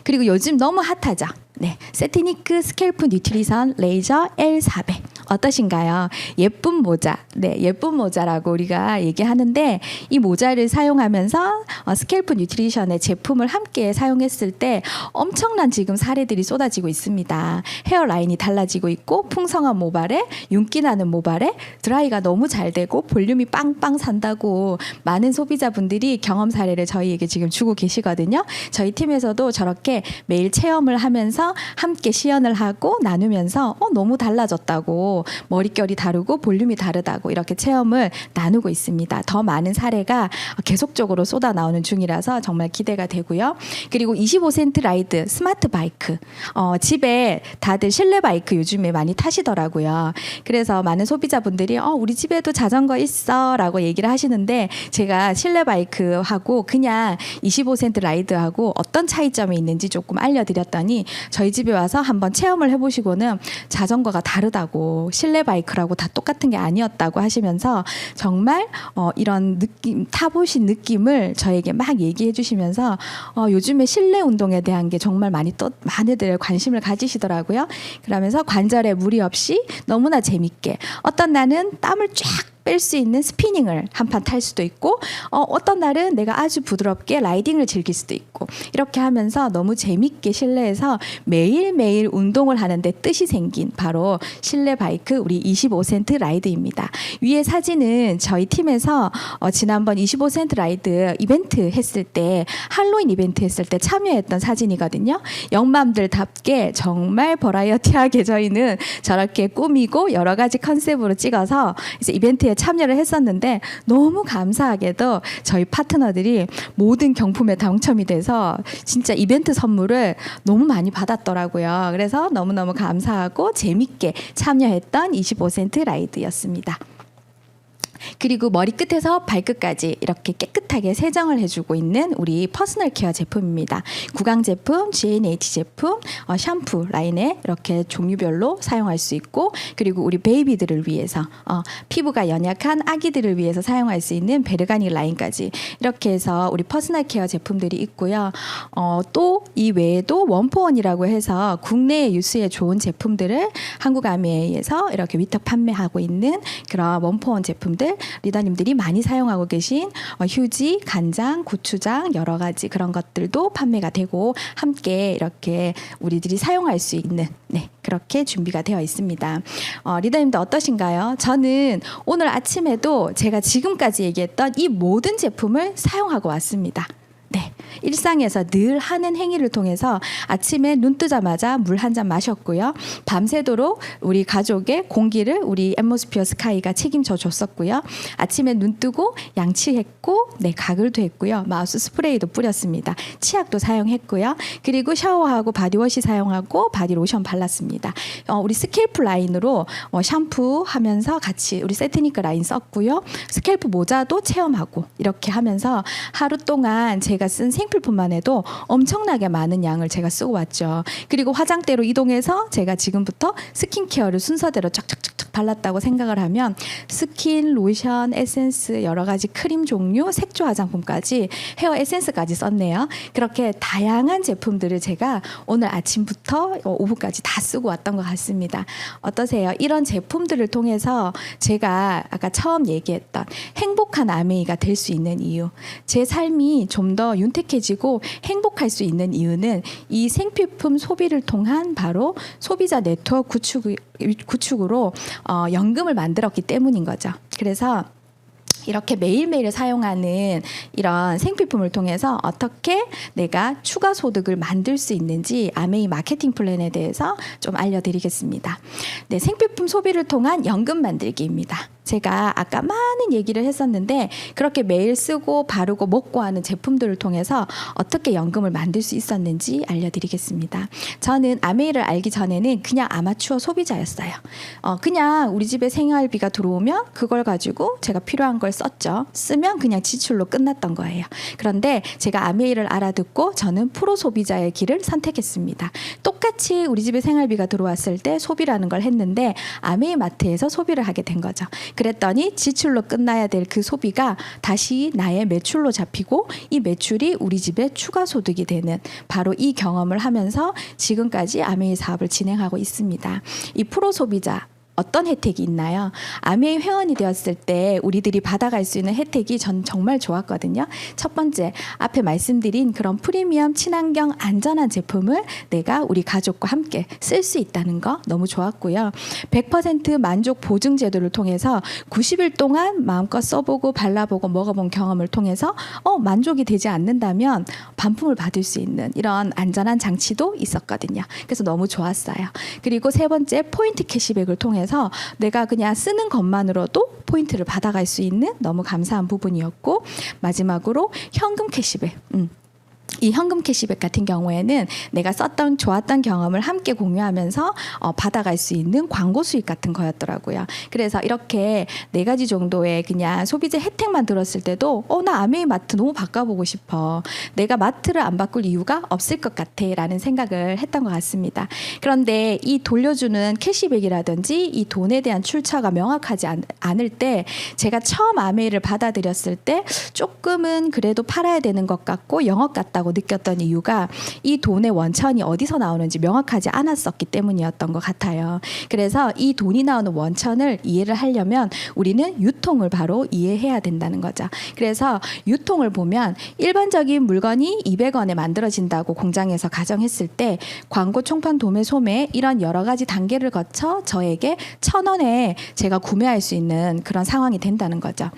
그리고 요즘 너무 핫하죠. 네, 세티니크 스캘프 뉴트리선 레이저 L400 어떠신가요? 예쁜 모자, 네, 예쁜 모자라고 우리가 얘기하는데 이 모자를 사용하면서 스캘프 뉴트리션의 제품을 함께 사용했을 때 엄청난 지금 사례들이 쏟아지고 있습니다. 헤어라인이 달라지고 있고 풍성한 모발에 윤기 나는 모발에 드라이가 너무 잘 되고 볼륨이 빵빵 산다고 많은 소비자분들이 경험 사례를 저희에게 지금 주고 계시거든요. 저희 팀에서도 저렇게 매일 체험을 하면서 함께 시연을 하고 나누면서 너무 달라졌다고 머릿결이 다르고 볼륨이 다르다고 이렇게 체험을 나누고 있습니다. 더 많은 사례가 계속적으로 쏟아 나오는 중이라서 정말 기대가 되고요. 그리고 25센트 라이드 스마트 바이크 집에 다들 실내 바이크 요즘에 많이 타시더라고요. 그래서 많은 소비자분들이 우리 집에도 자전거 있어 라고 얘기를 하시는데 제가 실내 바이크하고 그냥 25센트 라이드하고 어떤 차이점이 있는지 조금 알려드렸더니 저희 집에 와서 한번 체험을 해보시고는 자전거가 다르다고 실내 바이크라고 다 똑같은 게 아니었다고 하시면서 정말 이런 느낌 타보신 느낌을 저에게 막 얘기해 주시면서 요즘에 실내 운동에 대한 게 정말 많이들 관심을 가지시더라고요. 그러면서 관절에 무리 없이 너무나 재밌게 어떤 날은 땀을 쫙 뺄 수 있는 스피닝을 한 판 탈 수도 있고 어떤 날은 내가 아주 부드럽게 라이딩을 즐길 수도 있고 이렇게 하면서 너무 재밌게 실내에서 매일매일 운동을 하는데 뜻이 생긴 바로 실내 바이크 우리 25센트 라이드입니다. 위에 사진은 저희 팀에서 지난번 25센트 라이드 이벤트 했을 때 할로윈 이벤트 했을 때 참여했던 사진이거든요. 영맘들답게 정말 버라이어티하게 저희는 저렇게 꾸미고 여러 가지 컨셉으로 찍어서 이제 이벤트에 참여를 했었는데 너무 감사하게도 저희 파트너들이 모든 경품에 당첨이 돼서 진짜 이벤트 선물을 너무 많이 받았더라고요. 그래서 너무너무 감사하고 재밌게 참여했던 25센트 라이드였습니다. 그리고 머리끝에서 발끝까지 이렇게 깨끗하게 세정을 해주고 있는 우리 퍼스널 케어 제품입니다. 구강 제품, GNH 제품, 샴푸 라인에 이렇게 종류별로 사용할 수 있고 그리고 우리 베이비들을 위해서 피부가 연약한 아기들을 위해서 사용할 수 있는 베르가니 라인까지 이렇게 해서 우리 퍼스널 케어 제품들이 있고요. 또 이 외에도 원포원이라고 해서 국내에 유수에 좋은 제품들을 한국아메이에서 이렇게 위탁 판매하고 있는 그런 원포원 제품들 리더님들이 많이 사용하고 계신 휴지, 간장, 고추장 여러 가지 그런 것들도 판매가 되고 함께 이렇게 우리들이 사용할 수 있는 그렇게 준비가 되어 있습니다. 리더님도 어떠신가요? 저는 오늘 아침에도 제가 지금까지 얘기했던 이 모든 제품을 사용하고 왔습니다. 네, 일상에서 늘 하는 행위를 통해서 아침에 눈 뜨자마자 물 한 잔 마셨고요. 밤새도록 우리 가족의 공기를 우리 앰모스피어 스카이가 책임져 줬었고요. 아침에 눈 뜨고 양치했고 가글도 했고요. 마우스 스프레이도 뿌렸습니다. 치약도 사용했고요. 그리고 샤워하고 바디워시 사용하고 바디로션 발랐습니다. 우리 스캘프 라인으로 샴푸하면서 같이 우리 세트니크 라인 썼고요. 스캘프 모자도 체험하고 이렇게 하면서 하루 동안 제가 쓴 생필품만 해도 엄청나게 많은 양을 제가 쓰고 왔죠. 그리고 화장대로 이동해서 제가 지금부터 스킨케어를 순서대로 쫙쫙쫙쫙 발랐다고 생각을 하면 스킨, 로션, 에센스, 여러 가지 크림 종류, 색조 화장품까지 헤어 에센스까지 썼네요. 그렇게 다양한 제품들을 제가 오늘 아침부터 오후까지 다 쓰고 왔던 것 같습니다. 어떠세요? 이런 제품들을 통해서 제가 아까 처음 얘기했던 행복한 아메이가 될 수 있는 이유, 제 삶이 좀 더 윤택해지고 행복할 수 있는 이유는 이 생필품 소비를 통한 바로 소비자 네트워크 구축으로 연금을 만들었기 때문인 거죠. 그래서 이렇게 매일매일 사용하는 이런 생필품을 통해서 어떻게 내가 추가 소득을 만들 수 있는지 아메이 마케팅 플랜에 대해서 좀 알려드리겠습니다. 네, 생필품 소비를 통한 연금 만들기입니다. 제가 아까 많은 얘기를 했었는데 그렇게 매일 쓰고 바르고 먹고 하는 제품들을 통해서 어떻게 연금을 만들 수 있었는지 알려드리겠습니다. 저는 아메이를 알기 전에는 그냥 아마추어 소비자였어요. 그냥 우리 집에 생활비가 들어오면 그걸 가지고 제가 필요한 걸 썼죠. 쓰면 그냥 지출로 끝났던 거예요. 그런데 제가 아메이를 알아듣고 저는 프로 소비자의 길을 선택했습니다. 똑같이 우리 집에 생활비가 들어왔을 때 소비라는 걸 했는데 아메이 마트에서 소비를 하게 된 거죠. 그랬더니 지출로 끝나야 될 그 소비가 다시 나의 매출로 잡히고 이 매출이 우리 집에 추가 소득이 되는 바로 이 경험을 하면서 지금까지 아메이 사업을 진행하고 있습니다. 이 프로 소비자 어떤 혜택이 있나요? 아메이 회원이 되었을 때 우리들이 받아갈 수 있는 혜택이 전 정말 좋았거든요. 첫 번째, 앞에 말씀드린 그런 프리미엄 친환경 안전한 제품을 내가 우리 가족과 함께 쓸 수 있다는 거 너무 좋았고요. 100% 만족 보증 제도를 통해서 90일 동안 마음껏 써보고 발라보고 먹어본 경험을 통해서 만족이 되지 않는다면 반품을 받을 수 있는 이런 안전한 장치도 있었거든요. 그래서 너무 좋았어요. 그리고 세 번째, 포인트 캐시백을 통해서 내가 그냥 쓰는 것만으로도 포인트를 받아갈 수 있는 너무 감사한 부분이었고, 마지막으로 현금 캐시백. 이 현금 캐시백 같은 경우에는 내가 썼던 좋았던 경험을 함께 공유하면서 받아갈 수 있는 광고 수익 같은 거였더라고요. 그래서 이렇게 4가지 정도의 그냥 소비재 혜택만 들었을 때도 나 아메이 마트 너무 바꿔보고 싶어. 내가 마트를 안 바꿀 이유가 없을 것 같아 라는 생각을 했던 것 같습니다. 그런데 이 돌려주는 캐시백이라든지 이 돈에 대한 출처가 명확하지 않을 때 제가 처음 아메이를 받아들였을 때 조금은 그래도 팔아야 되는 것 같고 영업 같다고 부족하다고 느꼈던 이유가 이 돈의 원천이 어디서 나오는지 명확하지 않았었기 때문이었던 것 같아요. 그래서 이 돈이 나오는 원천을 이해를 하려면 우리는 유통을 바로 이해해야 된다는 거죠. 그래서 유통을 보면 일반적인 물건이 200원에 만들어진다고 공장에서 가정했을 때 광고, 총판, 도매, 소매 이런 여러 가지 단계를 거쳐 저에게 1,000원에 제가 구매할 수 있는 그런 상황이 된다는 거죠.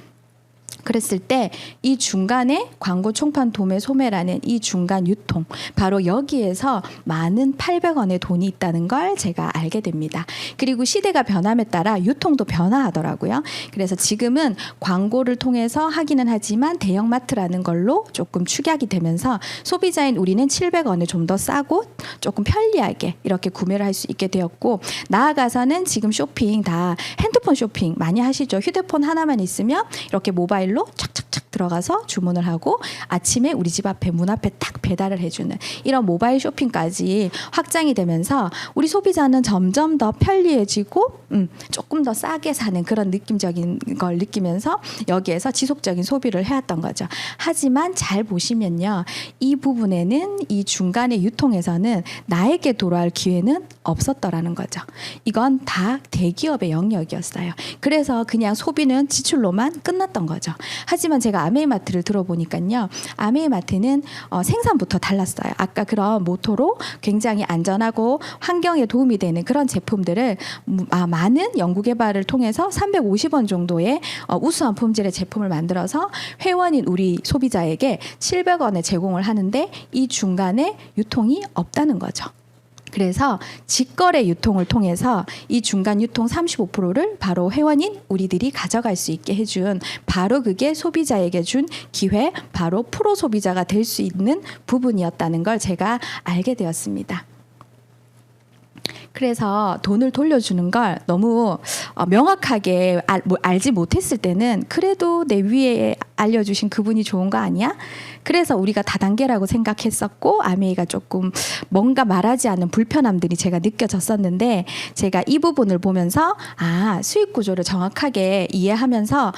그랬을 때 이 중간에 광고, 총판, 도매, 소매라는 이 중간 유통, 바로 여기에서 많은 800원의 돈이 있다는 걸 제가 알게 됩니다. 그리고 시대가 변함에 따라 유통도 변화하더라고요. 그래서 지금은 광고를 통해서 하기는 하지만 대형마트라는 걸로 조금 축약이 되면서 소비자인 우리는 700원을 좀 더 싸고 조금 편리하게 이렇게 구매를 할 수 있게 되었고, 나아가서는 지금 쇼핑 다 핸드폰 쇼핑 많이 하시죠. 휴대폰 하나만 있으면 이렇게 모바일로 착착착 들어가서 주문을 하고 아침에 우리 집 앞에 문 앞에 딱 배달을 해주는 이런 모바일 쇼핑까지 확장이 되면서 우리 소비자는 점점 더 편리해지고 조금 더 싸게 사는 그런 느낌적인 걸 느끼면서 여기에서 지속적인 소비를 해왔던 거죠. 하지만 잘 보시면요, 이 부분에는 이 중간의 유통에서는 나에게 돌아올 기회는 없었더라는 거죠. 이건 다 대기업의 영역이었어요. 그래서 그냥 소비는 지출로만 끝났던 거죠. 하지만 제가 아메이마트를 들어보니까요, 아메이마트는 생산부터 달랐어요. 아까 그런 모토로 굉장히 안전하고 환경에 도움이 되는 그런 제품들을 많은 연구개발을 통해서 350원 정도의 우수한 품질의 제품을 만들어서 회원인 우리 소비자에게 700원에 제공을 하는데 이 중간에 유통이 없다는 거죠. 그래서 직거래 유통을 통해서 이 중간 유통 35%를 바로 회원인 우리들이 가져갈 수 있게 해준, 바로 그게 소비자에게 준 기회, 바로 프로 소비자가 될 수 있는 부분이었다는 걸 제가 알게 되었습니다. 그래서 돈을 돌려주는 걸 너무 명확하게 알지 못했을 때는 그래도 내 위에 알려주신 그분이 좋은 거 아니야? 그래서 우리가 다단계라고 생각했었고 아메이가 조금 뭔가 말하지 않는 불편함들이 제가 느껴졌었는데, 제가 이 부분을 보면서 수익 구조를 정확하게 이해하면서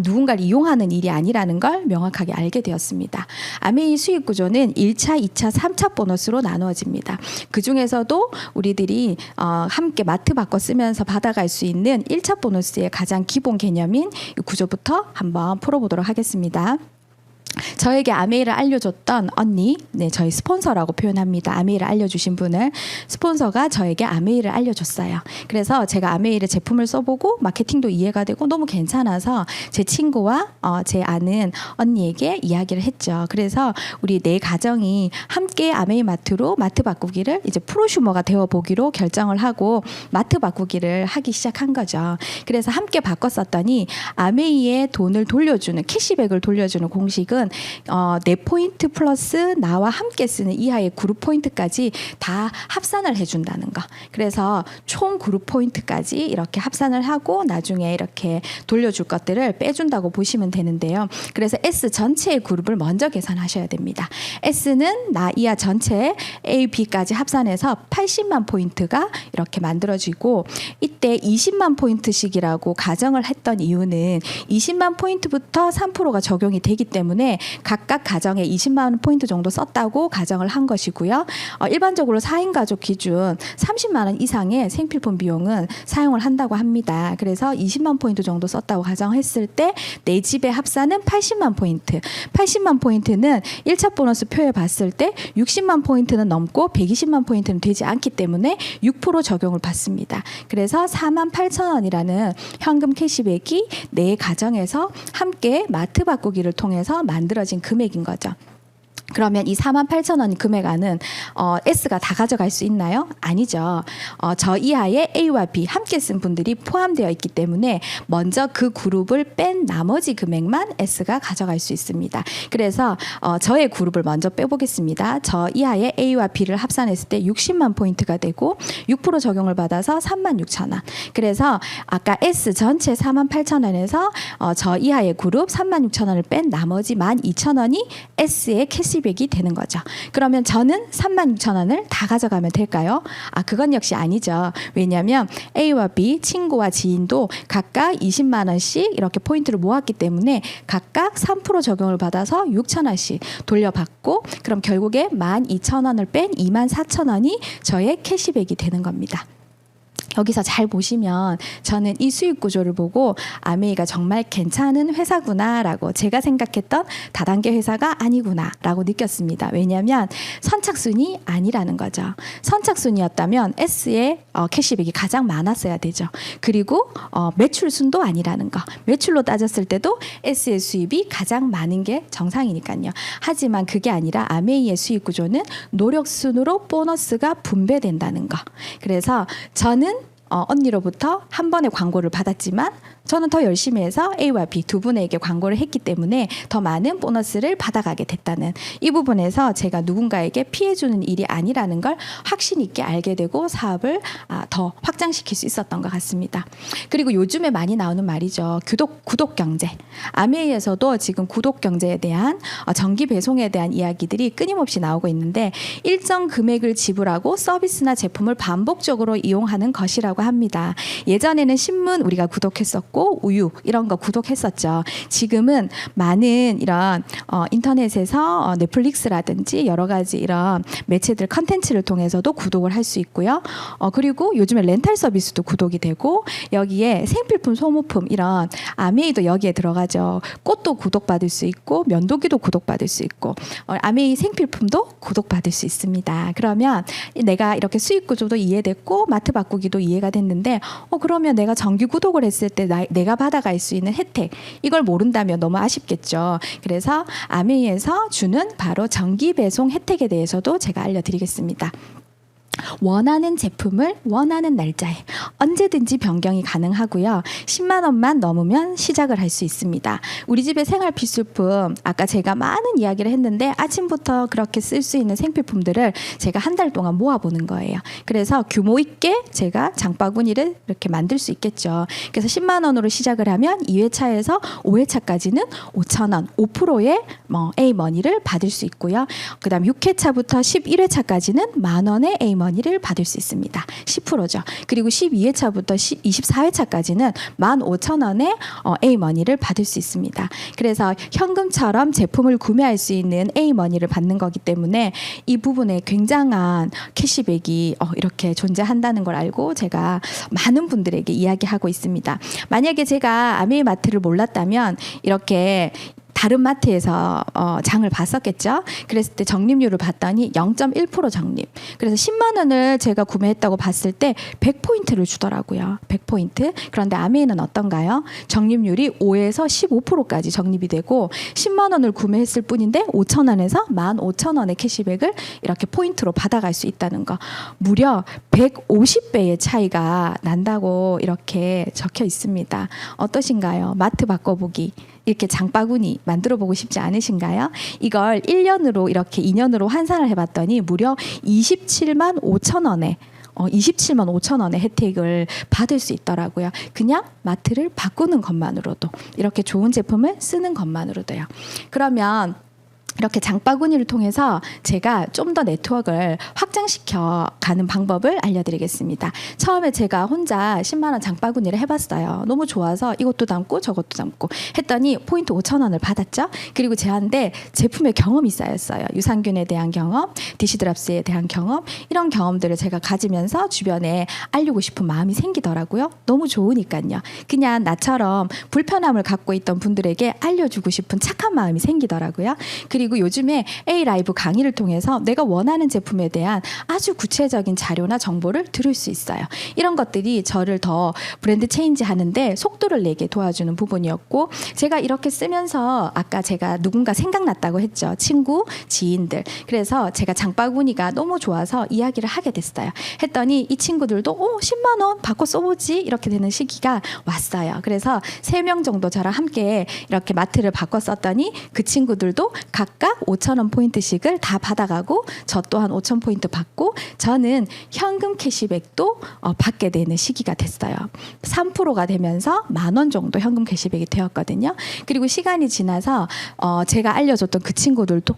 누군가를 이용하는 일이 아니라는 걸 명확하게 알게 되었습니다. 아메이 수익 구조는 1차, 2차, 3차 보너스로 나누어집니다. 그중에서도 우리들이 함께 마트 바꿔 쓰면서 받아갈 수 있는 1차 보너스의 가장 기본 개념인 이 구조부터 한번 풀어보도록 하겠습니다. 저에게 아메이를 알려줬던 언니, 저희 스폰서라고 표현합니다. 아메이를 알려주신 분을, 스폰서가 저에게 아메이를 알려줬어요. 그래서 제가 아메이를 제품을 써보고 마케팅도 이해가 되고 너무 괜찮아서 제 친구와 제 아는 언니에게 이야기를 했죠. 그래서 우리 네 가정이 함께 아메이 마트로 마트 바꾸기를 이제 프로슈머가 되어보기로 결정을 하고 마트 바꾸기를 하기 시작한 거죠. 그래서 함께 바꿨었더니 아메이의 돈을 돌려주는, 캐시백을 돌려주는 공식은 내 포인트 플러스 나와 함께 쓰는 이하의 그룹 포인트까지 다 합산을 해준다는 거. 그래서 총 그룹 포인트까지 이렇게 합산을 하고 나중에 이렇게 돌려줄 것들을 빼준다고 보시면 되는데요. 그래서 S 전체의 그룹을 먼저 계산하셔야 됩니다. S는 나 이하 전체 A, B까지 합산해서 80만 포인트가 이렇게 만들어지고, 이때 20만 포인트씩이라고 가정을 했던 이유는 20만 포인트부터 3%가 적용이 되기 때문에 각각 가정에 20만 포인트 정도 썼다고 가정을 한 것이고요. 일반적으로 4인 가족 기준 30만 원 이상의 생필품 비용은 사용을 한다고 합니다. 그래서 20만 포인트 정도 썼다고 가정했을 때 내 집의 합산은 80만 포인트. 80만 포인트는 1차 보너스 표에 봤을 때 60만 포인트는 넘고 120만 포인트는 되지 않기 때문에 6% 적용을 받습니다. 그래서 4만 8천 원이라는 현금 캐시백이 내 가정에서 함께 마트 바꾸기를 통해서 만들어진 금액인 거죠. 그러면 이 48,000원 금액 안은 S가 다 가져갈 수 있나요? 아니죠. 저 이하의 A와 B 함께 쓴 분들이 포함되어 있기 때문에 먼저 그 그룹을 뺀 나머지 금액만 S가 가져갈 수 있습니다. 그래서 저의 그룹을 먼저 빼보겠습니다. 저 이하의 A와 B를 합산했을 때 60만 포인트가 되고 6% 적용을 받아서 36,000원. 그래서 아까 S 전체 48,000원에서 저 이하의 그룹 36,000원을 뺀 나머지 12,000원이 S의 캐시 캐시백이 되는 거죠. 그러면 저는 36,000원을 다 가져가면 될까요? 그건 역시 아니죠. 왜냐하면 A와 B, 친구와 지인도 각각 20만 원씩 이렇게 포인트를 모았기 때문에 각각 3% 적용을 받아서 6,000원씩 돌려받고, 그럼 결국에 12,000원을 뺀 24,000원이 저의 캐시백이 되는 겁니다. 여기서 잘 보시면 저는 이 수익 구조를 보고 아메이가 정말 괜찮은 회사구나라고, 제가 생각했던 다단계 회사가 아니구나라고 느꼈습니다. 왜냐하면 선착순이 아니라는 거죠. 선착순이었다면 S의 캐시백이 가장 많았어야 되죠. 그리고 매출순도 아니라는 거. 매출로 따졌을 때도 S의 수입이 가장 많은 게 정상이니까요. 하지만 그게 아니라 아메이의 수익 구조는 노력순으로 보너스가 분배된다는 거. 그래서 저는 언니로부터 한 번의 광고를 받았지만 저는 더 열심히 해서 A와 B 두 분에게 광고를 했기 때문에 더 많은 보너스를 받아가게 됐다는 이 부분에서 제가 누군가에게 피해주는 일이 아니라는 걸 확신 있게 알게 되고 사업을 더 확장시킬 수 있었던 것 같습니다. 그리고 요즘에 많이 나오는 말이죠. 구독 경제. 아메이에서도 지금 구독 경제에 대한 정기 배송에 대한 이야기들이 끊임없이 나오고 있는데, 일정 금액을 지불하고 서비스나 제품을 반복적으로 이용하는 것이라고 합니다. 예전에는 신문 우리가 구독했었고 우유 이런 거 구독했었죠. 지금은 많은 이런 인터넷에서 넷플릭스라든지 여러 가지 이런 매체들 컨텐츠를 통해서도 구독을 할 수 있고요. 그리고 요즘에 렌탈 서비스도 구독이 되고, 여기에 생필품, 소모품 이런 아메이도 여기에 들어가죠. 꽃도 구독받을 수 있고 면도기도 구독받을 수 있고 아메이 생필품도 구독받을 수 있습니다. 그러면 내가 이렇게 수익 구조도 이해됐고 마트 바꾸기도 이해가 됐는데 그러면 내가 정기 구독을 했을 때 내가 받아갈 수 있는 혜택, 이걸 모른다면 너무 아쉽겠죠. 그래서 아메이에서 주는 바로 정기 배송 혜택에 대해서도 제가 알려드리겠습니다. 원하는 제품을 원하는 날짜에 언제든지 변경이 가능하고요. 10만 원만 넘으면 시작을 할 수 있습니다. 우리 집의 생활 필수품, 아까 제가 많은 이야기를 했는데 아침부터 그렇게 쓸 수 있는 생필품들을 제가 한 달 동안 모아보는 거예요. 그래서 규모 있게 제가 장바구니를 이렇게 만들 수 있겠죠. 그래서 10만 원으로 시작을 하면 2회차에서 5회차까지는 5,000원, 5%의 A머니를 받을 수 있고요. 그 다음 6회차부터 11회차까지는 만 원의 A머니를 받을 수 있습니다. 10%죠. 그리고 12회차부터 24회차까지는 15,000원의 A머니를 받을 수 있습니다. 그래서 현금처럼 제품을 구매할 수 있는 A머니를 받는 거기 때문에 이 부분에 굉장한 캐시백이 이렇게 존재한다는 걸 알고 제가 많은 분들에게 이야기하고 있습니다. 만약에 제가 아메이마트를 몰랐다면 이렇게 다른 마트에서 장을 봤었겠죠. 그랬을 때 적립률을 봤더니 0.1% 적립. 그래서 10만 원을 제가 구매했다고 봤을 때 100포인트를 주더라고요. 100포인트. 그런데 아메이는 어떤가요? 적립률이 5에서 15%까지 적립이 되고 10만 원을 구매했을 뿐인데 5,000원에서 15,000원의 캐시백을 이렇게 포인트로 받아갈 수 있다는 거. 무려 150배의 차이가 난다고 이렇게 적혀 있습니다. 어떠신가요? 마트 바꿔보기. 이렇게 장바구니 만들어보고 싶지 않으신가요? 이걸 1년으로 이렇게 2년으로 환산을 해봤더니 무려 27만 5천 원에 27만 5천 원의 혜택을 받을 수 있더라고요. 그냥 마트를 바꾸는 것만으로도, 이렇게 좋은 제품을 쓰는 것만으로도요. 그러면 이렇게 장바구니를 통해서 제가 좀 더 네트워크를 확장시켜 가는 방법을 알려드리겠습니다. 처음에 제가 혼자 10만 원 장바구니를 해봤어요. 너무 좋아서 이것도 담고 저것도 담고 했더니 포인트 5천 원을 받았죠. 그리고 제한테 제품의 경험이 쌓였어요. 유산균에 대한 경험, 디시드랍스에 대한 경험, 이런 경험들을 제가 가지면서 주변에 알리고 싶은 마음이 생기더라고요. 너무 좋으니까요. 그냥 나처럼 불편함을 갖고 있던 분들에게 알려주고 싶은 착한 마음이 생기더라고요. 그리고 요즘에 A-라이브 강의를 통해서 내가 원하는 제품에 대한 아주 구체적인 자료나 정보를 들을 수 있어요. 이런 것들이 저를 더 브랜드 체인지 하는데 속도를 내게 도와주는 부분이었고, 제가 이렇게 쓰면서 아까 제가 누군가 생각났다고 했죠. 친구, 지인들. 그래서 제가 장바구니가 너무 좋아서 이야기를 하게 됐어요. 했더니 이 친구들도 10만 원 바꿔 써보지 이렇게 되는 시기가 왔어요. 그래서 3명 정도 저랑 함께 이렇게 마트를 바꿔 썼더니 그 친구들도 각각 5,000원 포인트씩을 다 받아가고 저 또한 5,000 포인트 받고 저는 현금 캐시백도 받게 되는 시기가 됐어요. 3%가 되면서 10,000원 정도 현금 캐시백이 되었거든요. 그리고 시간이 지나서 제가 알려줬던 그 친구들도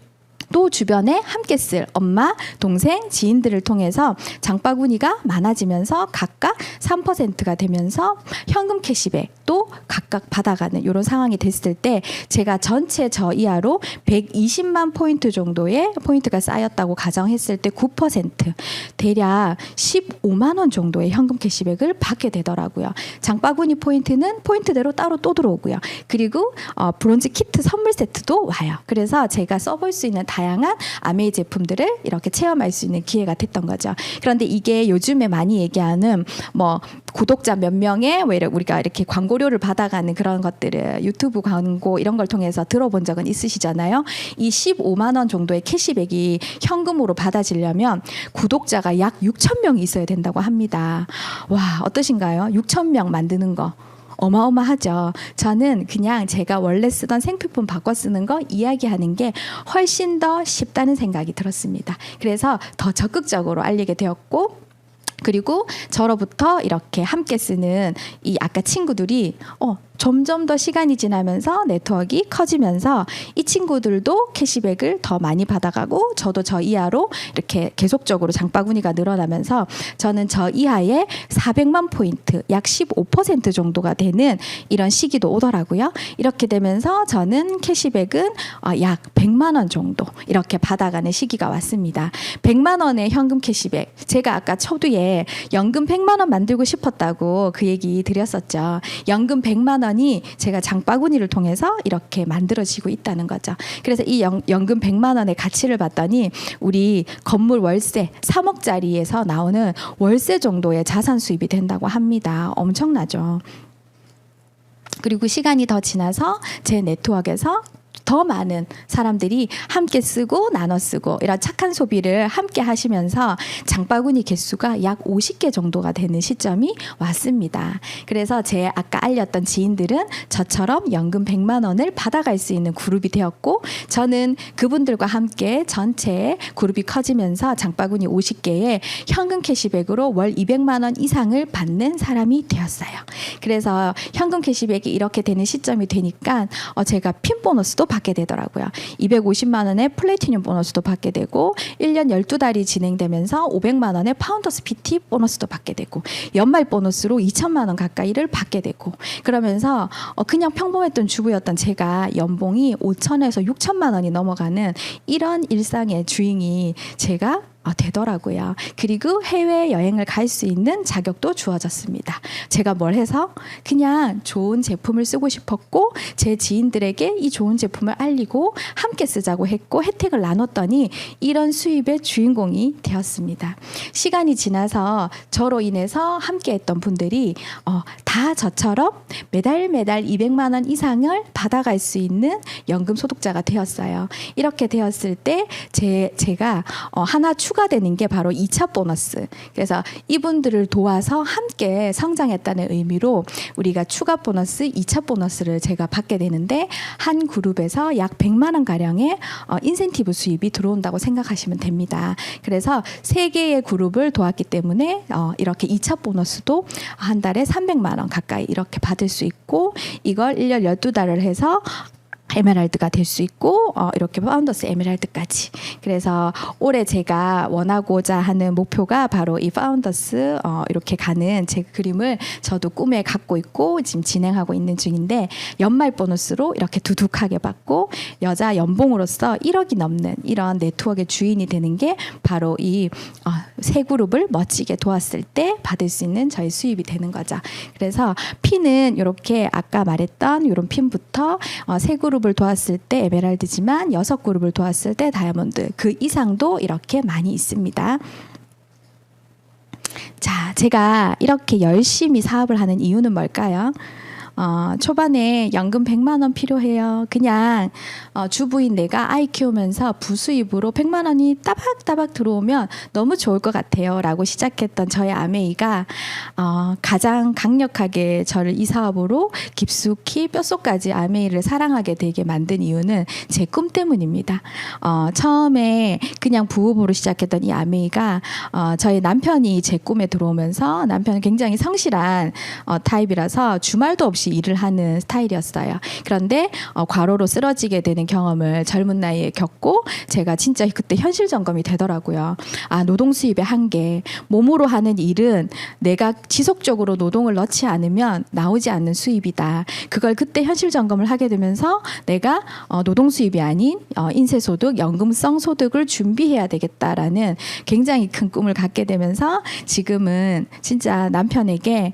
또 주변에 함께 쓸 엄마, 동생, 지인들을 통해서 장바구니가 많아지면서 각각 3%가 되면서 현금 캐시백도 각각 받아가는 이런 상황이 됐을 때 제가 전체 저이하로 120만 포인트 정도의 포인트가 쌓였다고 가정했을 때 9% 대략 15만 원 정도의 현금 캐시백을 받게 되더라고요. 장바구니 포인트는 포인트대로 따로 또 들어오고요. 그리고 브론즈 키트 선물 세트도 와요. 그래서 제가 써볼 수 있는 다양한 아메이 제품들을 이렇게 체험할 수 있는 기회가 됐던 거죠. 그런데 이게 요즘에 많이 얘기하는 뭐 구독자 몇 명에 왜 우리가 이렇게 광고료를 받아가는 그런 것들을 유튜브 광고 이런 걸 통해서 들어본 적은 있으시잖아요. 이 15만 원 정도의 캐시백이 현금으로 받아지려면 구독자가 약 6천 명이 있어야 된다고 합니다. 와, 어떠신가요? 6천 명 만드는 거. 어마어마하죠. 저는 그냥 제가 원래 쓰던 생필품 바꿔 쓰는 거 이야기하는 게 훨씬 더 쉽다는 생각이 들었습니다. 그래서 더 적극적으로 알리게 되었고, 그리고 저로부터 이렇게 함께 쓰는 이 아까 친구들이 점점 더 시간이 지나면서 네트워크가 커지면서 이 친구들도 캐시백을 더 많이 받아가고 저도 저 이하로 이렇게 계속적으로 장바구니가 늘어나면서 저는 저 이하에 400만 포인트 약 15% 정도가 되는 이런 시기도 오더라고요. 이렇게 되면서 저는 캐시백은 약 100만 원 정도 이렇게 받아가는 시기가 왔습니다. 100만 원의 현금 캐시백, 제가 아까 초두에 연금 100만 원 만들고 싶었다고 그 얘기 드렸었죠. 연금 100만 원 이 제가 장바구니를 통해서 이렇게 만들어지고 있다는 거죠. 그래서 이 연금 100만 원의 가치를 봤더니 우리 건물 월세 3억짜리에서 나오는 월세 정도의 자산 수입이 된다고 합니다. 엄청나죠. 그리고 시간이 더 지나서 제 네트워크에서 더 많은 사람들이 함께 쓰고 나눠 쓰고 이런 착한 소비를 함께 하시면서 장바구니 개수가 약 50개 정도가 되는 시점이 왔습니다. 그래서 제 아까 알렸던 지인들은 저처럼 연금 100만 원을 받아갈 수 있는 그룹이 되었고, 저는 그분들과 함께 전체 그룹이 커지면서 장바구니 50개에 현금 캐시백으로 월 200만 원 이상을 받는 사람이 되었어요. 그래서 현금 캐시백이 이렇게 되는 시점이 되니까 제가 핀 보너스도 받게 되더라고요. 250만 원의 플래티늄 보너스도 받게 되고 1년 12달이 진행되면서 500만 원의 파운더스 PT 보너스도 받게 되고 연말 보너스로 2천만 원 가까이를 받게 되고, 그러면서 그냥 평범했던 주부였던 제가 연봉이 5천에서 6천만 원이 넘어가는 이런 일상의 주인이 제가 되더라고요. 그리고 해외여행을 갈 수 있는 자격도 주어졌습니다. 제가 뭘 해서 그냥 좋은 제품을 쓰고 싶었고 제 지인들에게 이 좋은 제품을 알리고 함께 쓰자고 했고 혜택을 나눴더니 이런 수입의 주인공이 되었습니다. 시간이 지나서 저로 인해서 함께 했던 분들이 다 저처럼 매달 200만 원 이상을 받아갈 수 있는 연금 소득자가 되었어요. 이렇게 되었을 때 제가 하나 추가되는 게 바로 2차 보너스. 그래서 이분들을 도와서 함께 성장했다는 의미로 우리가 추가 보너스, 2차 보너스를 제가 받게 되는데 한 그룹에서 약 100만 원 가량의 인센티브 수입이 들어온다고 생각하시면 됩니다. 그래서 3개의 그룹을 도왔기 때문에 이렇게 2차 보너스도 한 달에 300만 원 가까이 이렇게 받을 수 있고, 이걸 1년 12달을 해서 에메랄드가 될 수 있고 이렇게 파운더스 에메랄드까지. 그래서 올해 제가 원하고자 하는 목표가 바로 이 파운더스 이렇게 가는 제 그림을 저도 꿈에 갖고 있고 지금 진행하고 있는 중인데, 연말 보너스로 이렇게 두둑하게 받고 여자 연봉으로서 1억이 넘는 이런 네트워크의 주인이 되는 게 바로 이 세 그룹을 멋지게 도왔을 때 받을 수 있는 저희 수입이 되는 거죠. 그래서 핀은 이렇게 아까 말했던 이런 핀부터 세 그룹을 도왔을 때 에메랄드지만 6그룹을 도왔을 때 다이아몬드, 그 이상도 이렇게 많이 있습니다. 자, 제가 이렇게 열심히 사업을 하는 이유는 뭘까요? 초반에 연금 100만 원 필요해요. 그냥 주부인 내가 아이 키우면서 부수입으로 100만 원이 따박따박 들어오면 너무 좋을 것 같아요 라고 시작했던 저의 아메이가 가장 강력하게 저를 이 사업으로 깊숙이 뼛속까지 아메이를 사랑하게 되게 만든 이유는 제 꿈 때문입니다. 처음에 그냥 부업으로 시작했던 이 아메이가 저희 남편이 제 꿈에 들어오면서, 남편은 굉장히 성실한 타입이라서 주말도 없이 없이 일을 하는 스타일이었어요. 그런데 과로로 쓰러지게 되는 경험을 젊은 나이에 겪고 제가 진짜 그때 현실 점검이 되더라고요. 아, 노동 수입의 한계. 몸으로 하는 일은 내가 지속적으로 노동을 넣지 않으면 나오지 않는 수입이다. 그걸 그때 현실 점검을 하게 되면서 내가 노동 수입이 아닌 인세소득, 연금성 소득을 준비해야 되겠다라는 굉장히 큰 꿈을 갖게 되면서 지금은 진짜 남편에게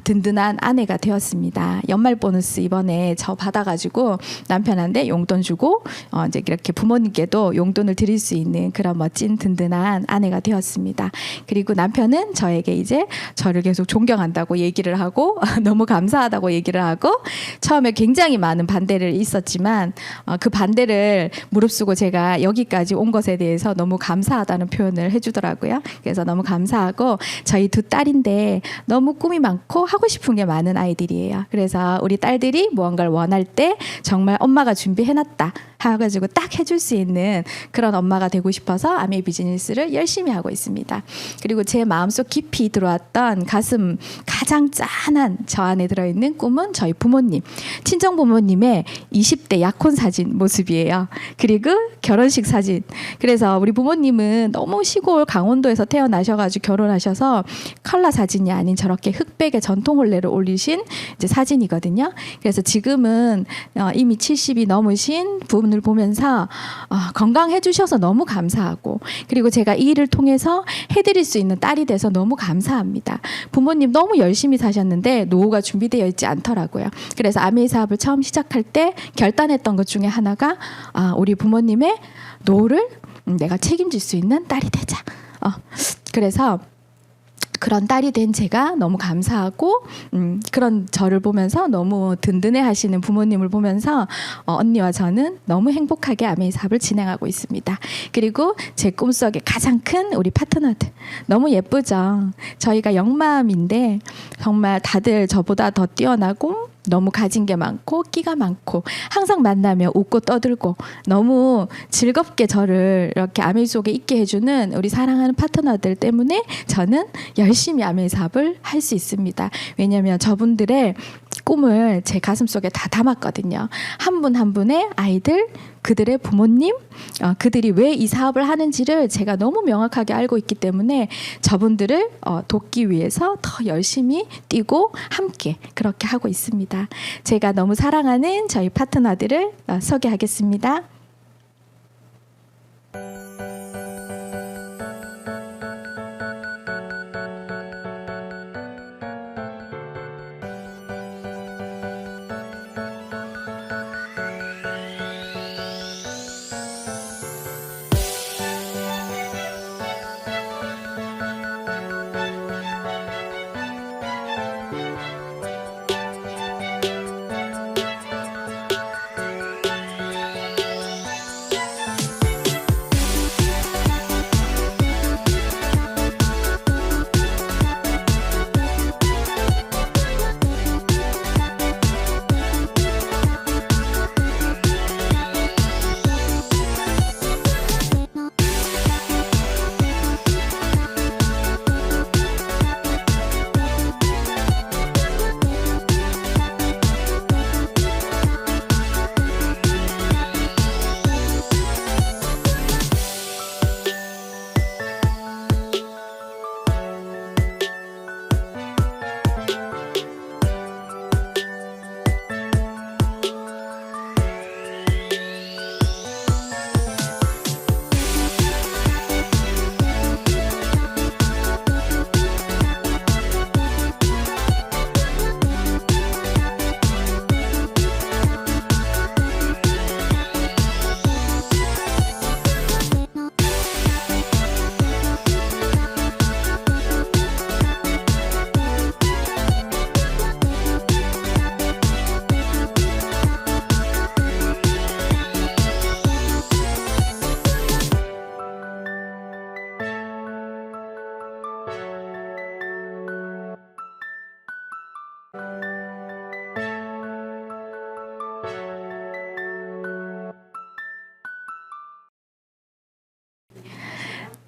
든든한 아내가 되었습니다. 연말 보너스 이번에 저 받아가지고 남편한테 용돈 주고 이제 이렇게 부모님께도 용돈을 드릴 수 있는 그런 멋진 든든한 아내가 되었습니다. 그리고 남편은 저에게 이제 저를 계속 존경한다고 얘기를 하고 너무 감사하다고 얘기를 하고 처음에 굉장히 많은 반대를 있었지만 그 반대를 무릅쓰고 제가 여기까지 온 것에 대해서 너무 감사하다는 표현을 해주더라고요. 그래서 너무 감사하고 저희 두 딸인데 너무 꿈이 많고 하고 싶은 게 많은 아이들이에요. 그래서 우리 딸들이 무언가를 원할 때 정말 엄마가 준비해놨다 해가지고 딱 해줄 수 있는 그런 엄마가 되고 싶어서 아메이 비즈니스를 열심히 하고 있습니다. 그리고 제 마음속 깊이 들어왔던 가슴 가장 짠한 저 안에 들어있는 꿈은 저희 부모님, 친정 부모님의 20대 약혼 사진 모습이에요. 그리고 결혼식 사진. 그래서 우리 부모님은 너무 시골 강원도에서 태어나셔가지고 결혼하셔서 컬러 사진이 아닌 저렇게 흑백의 전통 혼례를 올리신 이제 사진이거든요. 그래서 지금은 이미 70이 넘으신 부분을 보면서 건강해 주셔서 너무 감사하고 그리고 제가 이 일을 통해서 해드릴 수 있는 딸이 돼서 너무 감사합니다. 부모님 너무 열심히 사셨는데 노후가 준비되어 있지 않더라고요. 그래서 아메이 사업을 처음 시작할 때 결단했던 것 중에 하나가 우리 부모님의 노후를 내가 책임질 수 있는 딸이 되자. 그래서 그런 딸이 된 제가 너무 감사하고 그런 저를 보면서 너무 든든해 하시는 부모님을 보면서 언니와 저는 너무 행복하게 아메이 사업을 진행하고 있습니다. 그리고 제 꿈속에 가장 큰 우리 파트너들 너무 예쁘죠. 저희가 영맘인데 정말 다들 저보다 더 뛰어나고 너무 가진 게 많고 끼가 많고 항상 만나면 웃고 떠들고 너무 즐겁게 저를 이렇게 아메이 속에 있게 해주는 우리 사랑하는 파트너들 때문에 저는 열심히 아메이 사업을 할 수 있습니다. 왜냐하면 저분들의 꿈을 제 가슴속에 다 담았거든요. 한 분 한 분의 아이들, 그들의 부모님, 그들이 왜 이 사업을 하는지를 제가 너무 명확하게 알고 있기 때문에 저분들을 돕기 위해서 더 열심히 뛰고 함께 그렇게 하고 있습니다. 제가 너무 사랑하는 저희 파트너들을 소개하겠습니다.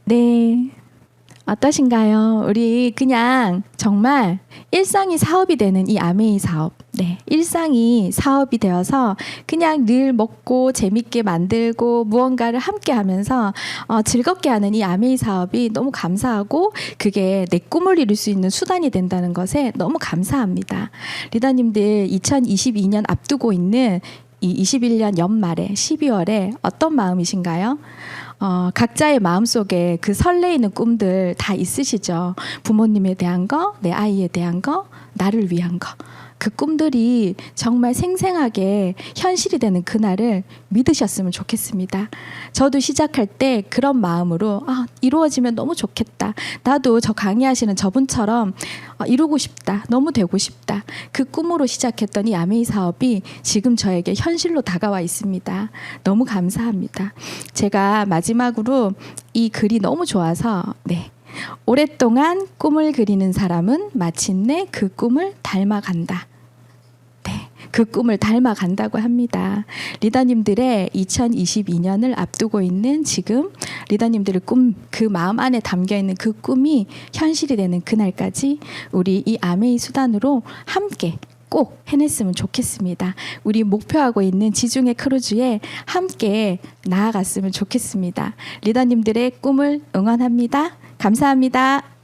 네. 어떠신가요? 우리 그냥 정말 일상이 사업이 되는 이 아메이 사업. 네, 일상이 사업이 되어서 그냥 늘 먹고 재밌게 만들고 무언가를 함께 하면서 즐겁게 하는 이 아메이 사업이 너무 감사하고 그게 내 꿈을 이룰 수 있는 수단이 된다는 것에 너무 감사합니다. 리더님들 2022년 앞두고 있는 이 21년 연말에 12월에 어떤 마음이신가요? 각자의 마음속에 그 설레이는 꿈들 다 있으시죠? 부모님에 대한 거, 내 아이에 대한 거, 나를 위한 거. 그 꿈들이 정말 생생하게 현실이 되는 그날을 믿으셨으면 좋겠습니다. 저도 시작할 때 그런 마음으로 이루어지면 너무 좋겠다. 나도 저 강의하시는 저분처럼 이루고 싶다. 너무 되고 싶다. 그 꿈으로 시작했던 이 아메이 사업이 지금 저에게 현실로 다가와 있습니다. 너무 감사합니다. 제가 마지막으로 이 글이 너무 좋아서 오랫동안 꿈을 그리는 사람은 마침내 그 꿈을 닮아간다. 그 꿈을 닮아간다고 합니다. 리더님들의 2022년을 앞두고 있는 지금 리더님들의 꿈, 그 마음 안에 담겨있는 그 꿈이 현실이 되는 그날까지 우리 이 아메이 수단으로 함께 꼭 해냈으면 좋겠습니다. 우리 목표하고 있는 지중해 크루즈에 함께 나아갔으면 좋겠습니다. 리더님들의 꿈을 응원합니다. 감사합니다.